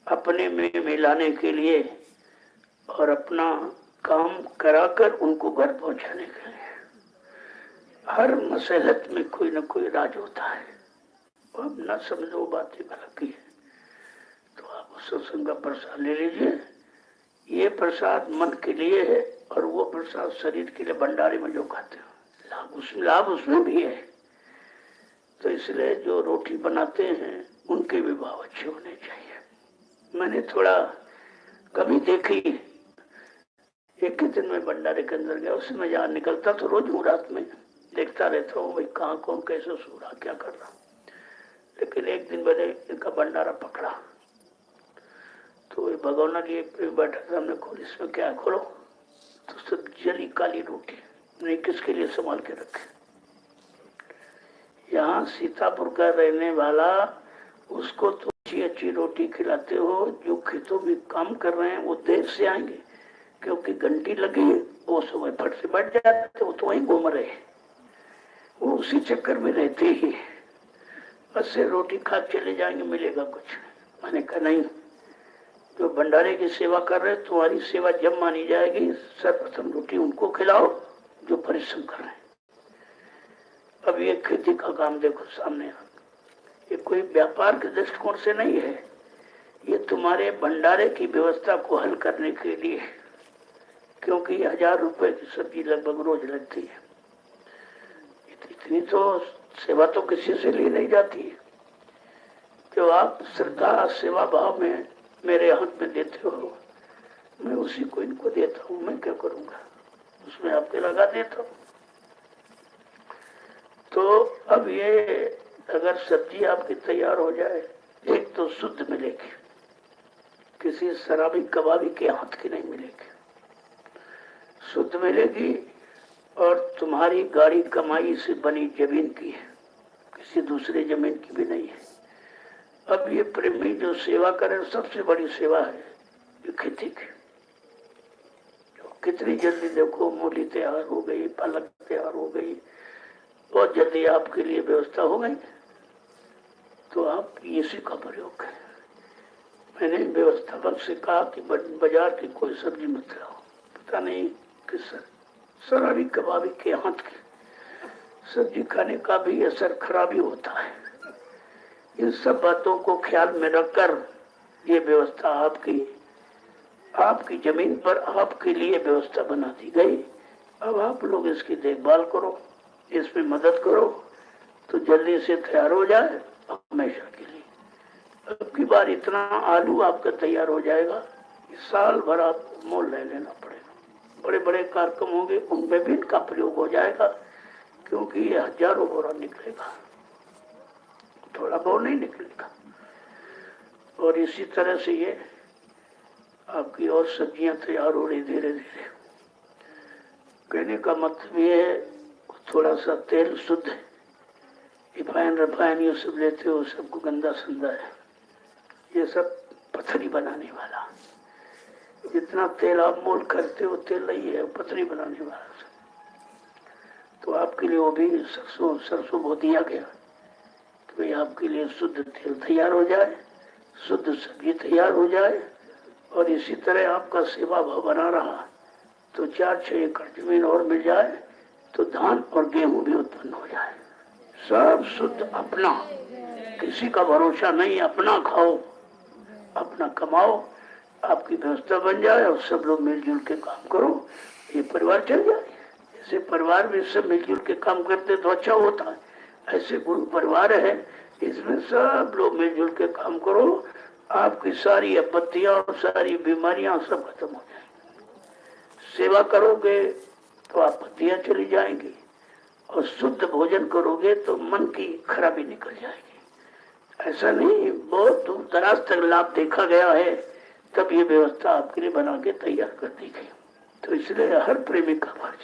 अपने में मिलाने के लिए और अपना काम कराकर उनको घर पहुंचाने के लिए। हर मसलहत में कोई ना कोई राज होता है। अब ना समझो बातें गलत की है तो आप उस सत्संग का प्रसाद ले लीजिए। ये प्रसाद मन के लिए है और वो प्रसाद शरीर के लिए भंडारे में जो खाते हो लाभ उसमें भी है। तो इसलिए जो रोटी बनाते हैं उनके भी भाव अच्छे होने चाहिए। मैंने थोड़ा कभी देखी, एक ही दिन में भंडारे के अंदर गया, उसमें जहाँ निकलता तो रोज हूँ, रात में देखता रहता हूँ भाई कहाँ कौन कैसे सो रहा, क्या कर रहा। लेकिन एक दिन मैंने इनका भंडारा पकड़ा तो ये भगवान लिए बैठा था, हमने खोल, इसमें क्या खोलो तो सब जली काली रोटी, नहीं किसके लिए संभाल के रखे। यहाँ सीतापुर का रहने वाला, उसको तो अच्छी अच्छी रोटी खिलाते हो। जो खेतों में काम कर रहे हैं वो देर से आएंगे क्योंकि घंटी लगी, वो सुबह फट से बैठ जाते, वो तो वहीं घूम रहे, वो उसी चक्कर में रहते ही, बस से रोटी खा चले जाएंगे, मिलेगा कुछ। मैंने कहा नहीं, जो भंडारे की सेवा कर रहे तुम्हारी सेवा जब मानी जाएगी, सर्वप्रथम रोटी उनको खिलाओ जो परिश्रम कर रहे हैं। अब ये खेती का काम देखो सामने, ये कोई व्यापार के दृष्टिकोण से नहीं है, ये तुम्हारे भंडारे की व्यवस्था को हल करने के लिए, क्योंकि 1000 रुपए की सब्जी लगभग रोज लगती है। इतनी तो सेवा तो किसी से ली नहीं जाती। जो आप श्रद्धा सेवा भाव में मेरे हाथ में देते हो, मैं उसी को इनको देता हूँ। मैं क्या करूँगा, उसमें आपके लगा देता हूँ। तो अब ये अगर सब्जी आपकी तैयार हो जाए, एक तो शुद्ध मिलेगी, किसी शराबी कबाबी के हाथ की नहीं मिलेगी, शुद्ध मिलेगी और तुम्हारी गाड़ी कमाई से बनी जमीन की है, किसी दूसरे जमीन की भी नहीं है। अब ये प्रेमी जो सेवा करें, सबसे बड़ी सेवा है ये खेती की। कितनी जल्दी देखो, मूली तैयार हो गई, पालक तैयार हो गई, बहुत जल्दी आपके लिए व्यवस्था हो गई। तो आप इसी का प्रयोग करें। मैंने व्यवस्थापक से कहा कि बाजार की कोई सब्जी मत लाओ, पता नहीं किस शराबी कबाबी के हाथ की सब्जी खाने का भी असर खराबी होता है। इन सब बातों को ख्याल में रखकर ये व्यवस्था आपकी जमीन पर आपके लिए व्यवस्था बना दी गई। अब आप लोग इसकी देखभाल करो, इसमें मदद करो तो जल्दी से तैयार हो जाए हमेशा के लिए। अब की बार इतना आलू आपका तैयार हो जाएगा, साल भर आपको मोल ले लेना पड़ेगा। बड़े बड़े कार्यक्रम होंगे, उनमें भी इनका प्रयोग हो जाएगा, क्योंकि ये 1000 बोरा निकलेगा, थोड़ा बहुत नहीं निकलेगा। और इसी तरह से ये आपकी और सब्जियां तैयार हो रही धीरे धीरे। कहने का मतलब ये है, थोड़ा सा तेल शुद्ध, रिफाइन ये सब लेते हो, सबको गंदा संदा है, ये सब पथरी बनाने वाला। जितना तेल आप मोल करते हो तेल नहीं है, पतली बनाने वाला। तो आपके लिए वो भी सरसों बो दिया गया कि भाई आपके लिए शुद्ध तेल तैयार हो जाए, शुद्ध सब्जी तैयार हो जाए। और इसी तरह आपका सेवा भाव बना रहा तो 4-6 एकड़ जमीन और मिल जाए तो धान और गेहूं भी उत्पन्न हो जाए। सब शुद्ध अपना, किसी का भरोसा नहीं, अपना खाओ, अपना कमाओ, आपकी व्यवस्था बन जाए और सब लोग मिलजुल के काम करो, ये परिवार चल जाए। ऐसे परिवार में सब मिलजुल के काम करते तो अच्छा होता है। ऐसे गुरु परिवार है, इसमें सब लोग मिलजुल के काम करो, आपकी सारी आपत्तियां और सारी बीमारियां सब खत्म हो जाएंगी। सेवा करोगे तो आपत्तियां चली जाएंगी, और शुद्ध भोजन करोगे तो मन की खराबी निकल जाएगी। ऐसा नहीं, बहुत दूर दराज तक लाभ देखा गया है, तब ये व्यवस्था आपके लिए बना के तैयार कर दी गई। तो इसलिए हर प्रेमी का फर्ज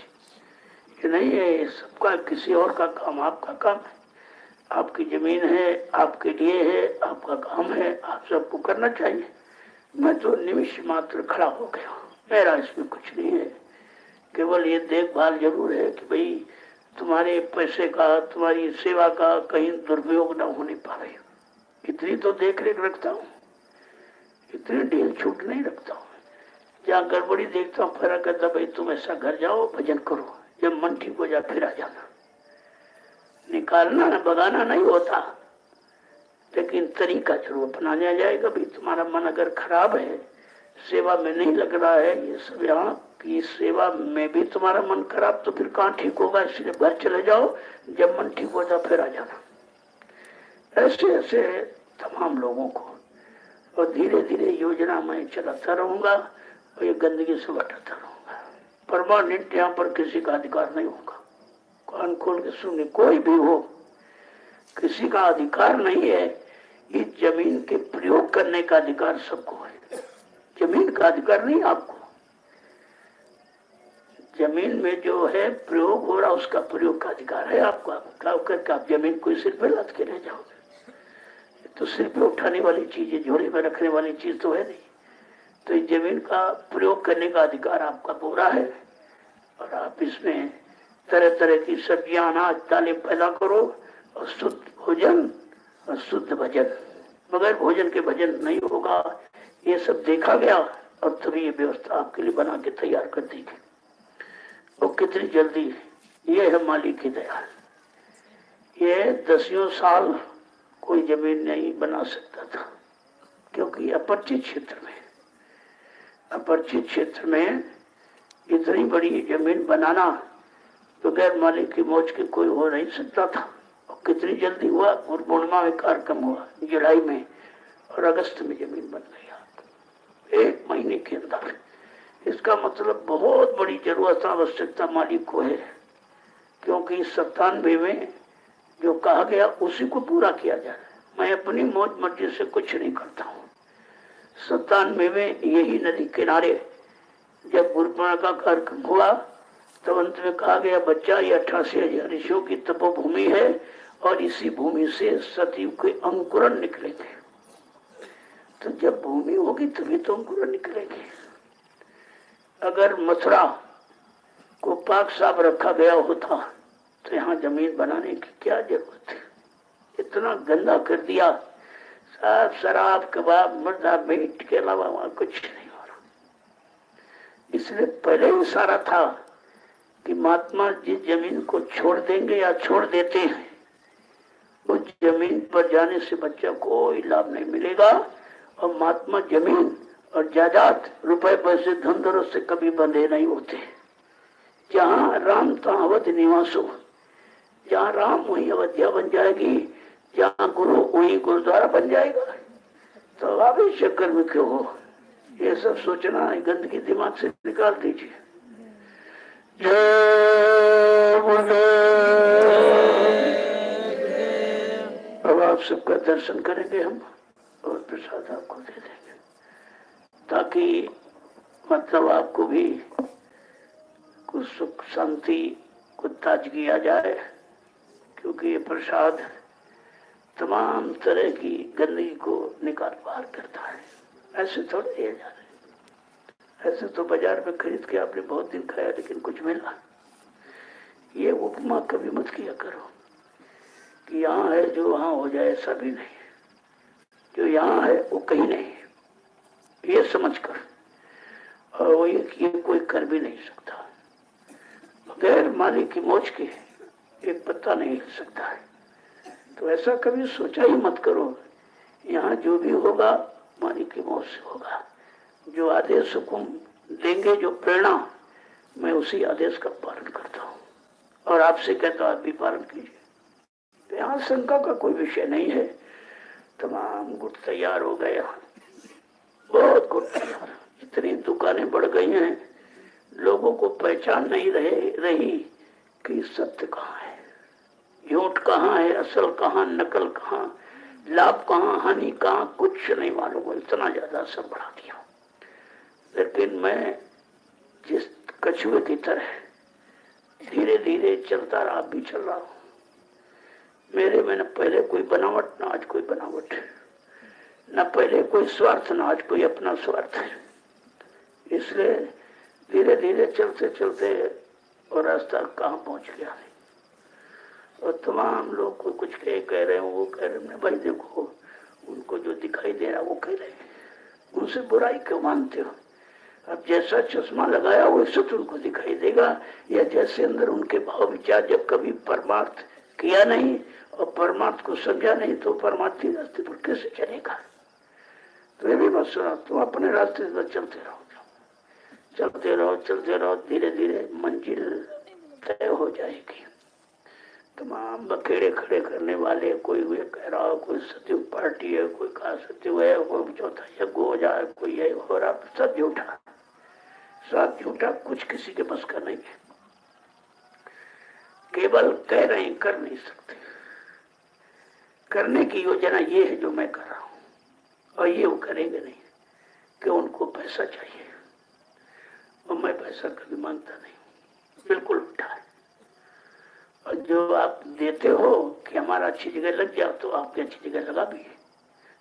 ये नहीं है सबका किसी और का काम, आपका काम है, आपकी जमीन है, आपके लिए है, आपका काम है, आप सबको करना चाहिए। मैं तो निमिष मात्र खड़ा हो गया, मेरा इसमें कुछ नहीं है, केवल ये देखभाल जरूर है कि भाई तुम्हारे पैसे का, तुम्हारी सेवा का कहीं दुरुपयोग न होने पाए, इतनी तो देख रेख रखता हूँ, इतनी ढील छूट नहीं रखता हूँ। जहाँ गड़बड़ी देखता हूँ फिर कहता भाई तुम ऐसा घर जाओ, भजन करो, जब मन ठीक हो जाए फिर आ जाना। निकालना न भगाना नहीं होता, लेकिन तरीका जरूर अपनाया जाएगा। भाई तुम्हारा मन अगर खराब है, सेवा में नहीं लग रहा है, ये सब यहाँ की सेवा में भी तुम्हारा मन खराब, तो फिर कहाँ ठीक होगा, इसलिए घर चले जाओ, जब मन ठीक हो जाए फिर आ जाना। ऐसे ऐसे तमाम लोगों को, और धीरे धीरे योजना में चलाता रहूंगा और ये गंदगी से हटाता रहूंगा। परमानेंट यहाँ पर किसी का अधिकार नहीं होगा। कान खोल के सुने, कोई भी हो, किसी का अधिकार नहीं है। इस जमीन के प्रयोग करने का अधिकार सबको है, जमीन का अधिकार नहीं आपको। जमीन में जो है प्रयोग हो रहा उसका प्रयोग का अधिकार है आपको। आप करके आप जमीन को सिर पे लाद के ले जाओगे, तो सिर पे उठाने वाली चीज है, झोली में रखने वाली चीज तो है नहीं। तो इस जमीन का प्रयोग करने का अधिकार आपका पूरा है, और आप इसमें तरह तरह की सब्जियां, अनाज, दालें पैदा करो, और शुद्ध भोजन और शुद्ध भजन। मगर भोजन के भजन नहीं होगा, ये सब देखा गया, और तभी ये व्यवस्था आपके लिए बना के तैयार कर दी गई। और कितनी जल्दी, ये है मालिक की दया। ये 10 साल कोई जमीन नहीं बना सकता था, क्योंकि अपरिचित क्षेत्र में, अपरिचित क्षेत्र में इतनी बड़ी जमीन बनाना बगैर मालिक की मौज के कोई हो नहीं सकता था। और कितनी जल्दी हुआ, और पूर्णिमा में कार्यक्रम हुआ जुलाई में, और अगस्त में जमीन बन गई 1 महीने के अंदर। इसका मतलब बहुत बड़ी जरूरत, आवश्यकता मालिक को है, क्योंकि 97 में जो कहा गया उसी को पूरा किया जा रहा है। मैं अपनी मौज मर्जी से कुछ नहीं करता हूँ। 97 में यही नदी किनारे जब गुरुपूर्णिमा का कार्यक्रम हुआ, तब अंत में कहा गया बच्चा ये 88,000 ऋषियों की तपोभूमि है, और इसी भूमि से सतयुग के अंकुरण निकलेंगे। तो जब भूमि होगी तभी तो अंकुरण निकलेंगे। अगर मथुरा को पाक साफ रखा गया होता तो यहाँ जमीन बनाने की क्या जरूरत है। इतना गंदा कर दिया, सब शराब, कबाब, मुर्दा मीट के अलावा वहां कुछ नहीं हो रहा। इसलिए पहले इशारा था कि महात्मा जिस जमीन को छोड़ देंगे या छोड़ देते हैं, उस जमीन पर जाने से बच्चा कोई लाभ नहीं मिलेगा। और महात्मा जमीन और जायदाद, रुपए पैसे, धन दौलत से कभी बंधे नहीं होते। जहाँ राम तहाँ अवध निवास हो, जहाँ राम वहीं अयोध्या बन जाएगी, जहाँ गुरु वहीं गुरुद्वारा बन जाएगा। तो आप इस चक्कर में क्यों हो, ये सब सोचना है, गंदगी दिमाग से निकाल दीजिए। अब आप सबका दर्शन करेंगे हम, और प्रसाद आपको दे देंगे, ताकि मतलब आपको भी कुछ सुख शांति, कुछ ताजगी आ जाए। क्योंकि ये प्रसाद तमाम तरह की गंदगी को निकाल बाहर करता है। ऐसे थोड़े दिया जा रहे, ऐसे तो बाजार में खरीद के आपने बहुत दिन खाया लेकिन कुछ मिला। ये उपमा कभी मत किया करो कि यहाँ है जो वहां हो जाए, ऐसा भी नहीं। जो यहाँ है वो कहीं नहीं है, ये समझ कर। और वो ये कोई कर भी नहीं सकता। बगैर मालिक की मौज के एक पत्ता नहीं हिल सकता है। तो ऐसा कभी सोचा ही मत करो। यहाँ जो भी होगा मालिक की मौज से होगा। जो आदेश हुकुम देंगे, जो प्रेरणा, मैं उसी आदेश का पालन करता हूँ और आपसे कहता हूँ आप भी पालन कीजिए। तो यहाँ शंका का कोई विषय नहीं है। तमाम गुट तैयार हो गए, बहुत गुट तैयार। इतनी दुकानें बढ़ गई हैं, लोगों को पहचान नहीं रही कि सत्य कहाँ है, झूठ कहाँ है, असल कहाँ, नकल कहाँ, लाभ कहाँ, हानि कहाँ, कुछ नहीं मालूम है। इतना ज्यादा सब बढ़ा दिया। लेकिन मैं जिस कछुए की तरह धीरे धीरे चलता रहा, भी चल रहा हूं। मेरे में न पहले कोई बनावट, न आज कोई बनावट, न पहले कोई स्वार्थ, न आज कोई अपना स्वार्थ है। इसलिए धीरे धीरे चलते चलते और रास्ता कहाँ पहुंच गया। और तमाम लोग को कुछ कह रहे हैं, वो कह रहे हैं भाई देखो उनको जो दिखाई दे रहा वो कह रहे हैं, उनसे बुराई क्यों मानते हो। अब जैसा चश्मा लगाया वैसे तो उनको दिखाई देगा, या जैसे अंदर उनके भाव विचार। जब कभी परमार्थ किया नहीं और परमार्थ को समझा नहीं तो परमार्थ के रास्ते पर कैसे चलेगा। तो ये भी मत सुना, तुम अपने रास्ते पर चलते रहो, चलते रहो, चलते रहो। धीरे धीरे मंजिल तय हो जाएगी। तमाम बखेड़े खड़े करने वाले, कोई ये कह रहा हो कोई सतयुग पार्टी है, कोई कहा सतयुग है, कोई चौथा यज्ञ हो जाए, कोई यही हो रहा, सब झूठा, सब झूठा। कुछ किसी के बस का नहीं है। केवल कह रहे हैं, कर नहीं सकते। करने की योजना ये है जो मैं कर रहा हूं, और ये वो करेंगे नहीं कि उनको पैसा चाहिए। और मैं पैसा कभी मांगता नहीं, बिल्कुल उल्टा है। और जो आप देते हो कि हमारा अच्छी जगह लग जाओ, तो आपकी अच्छी जगह लगा भी है,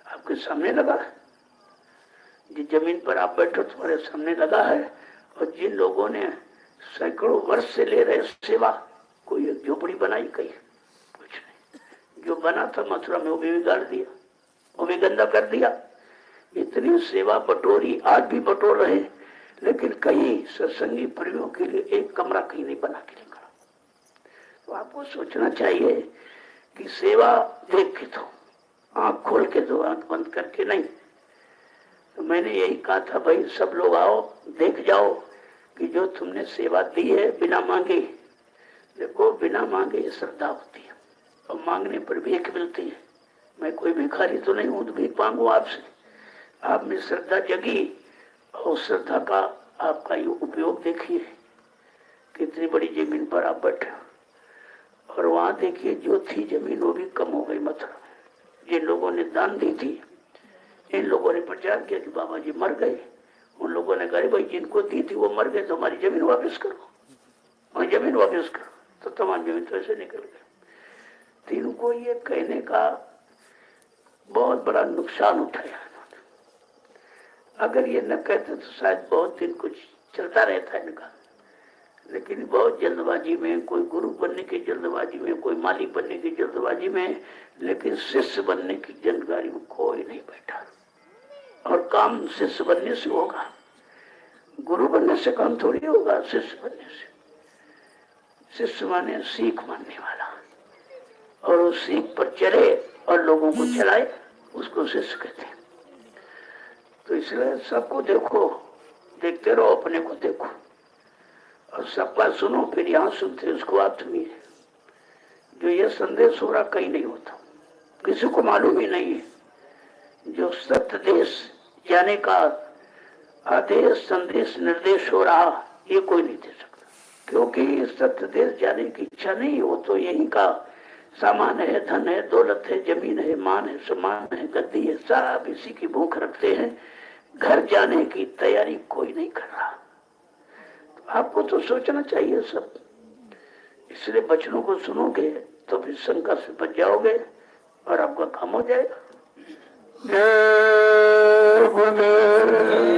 आपके सामने लगा है। जिस जमीन पर आप बैठो तुम्हारे सामने लगा है। और जिन लोगों ने सैकड़ों वर्ष से ले रहे सेवा, कोई एक झोपड़ी बनाई कहीं, कुछ नहीं। जो बना था मथुरा में वो भी बिगाड़ दिया, वो भी गंदा कर दिया। इतनी सेवा बटोरी, आज भी बटोर रहे, लेकिन कहीं सत्संगी प्रियों के लिए एक कमरा कहीं नहीं बना के लेकर। तो आपको सोचना चाहिए कि सेवा देख के दो, आंख खोल के दो, आंख बंद करके नहीं। तो मैंने यही कहा था भाई सब लोग आओ, देख जाओ कि जो तुमने सेवा दी है बिना मांगे। देखो बिना मांगे श्रद्धा होती है, और मांगने पर भीख मिलती है। मैं कोई भिखारी तो नहीं हूं तो भीख मांगू आपसे। आप में श्रद्धा जगी, और श्रद्धा का आपका ये उपयोग देखिए। कितनी बड़ी जमीन पर आप बैठे, और वहां देखिए जो थी जमीन वो भी कम हो गई। मथुरा जिन लोगों ने दान दी थी, इन लोगों ने प्रचार किया कि बाबा जी मर गए। उन लोगों ने कहा भाई जिनको दी थी वो मर गए, तो हमारी जमीन वापस करो, और जमीन वापस करो। तो तमाम जमीन तो ऐसे निकल गए। तो इनको ये कहने का बहुत बड़ा नुकसान उठाया। अगर ये न कहते तो शायद बहुत दिन कुछ चलता रहता है इनका। लेकिन बहुत जल्दबाजी में, कोई गुरु बनने की जल्दबाजी में, कोई मालिक बनने की जल्दबाजी में, लेकिन शिष्य बनने की जानकारी में कोई नहीं बैठा। और काम शिष्य बनने से होगा, गुरु बनने से काम थोड़ी होगा। शिष्य बनने से, शिष्य माने सीख मानने वाला, और उस सीख पर चले और लोगों को चलाए, उसको शिष्य कहते हैं। तो इसलिए सबको देखो, देखते रहो, अपने को देखो, और सबका सुनो, फिर यहाँ सुनते उसको आप सुनिए। जो ये संदेश हो रहा कहीं नहीं होता, किसी को मालूम ही नहीं है। जो सत्य देश जाने का आदेश, संदेश, निर्देश हो रहा, ये कोई नहीं दे सकता। क्योंकि सत्य देश जाने की इच्छा नहीं हो तो यही का सामान है, धन है, दौलत है, जमीन है, मान है, सम्मान है, गद्दी है, सब इसी की भूख रखते हैं। घर जाने की तैयारी कोई नहीं कर रहा। तो आपको तो सोचना चाहिए सब। इसलिए बचनों को सुनोगे तो फिर शंका से बच जाओगे और आपका काम हो जाएगा। जय गुरुदेव।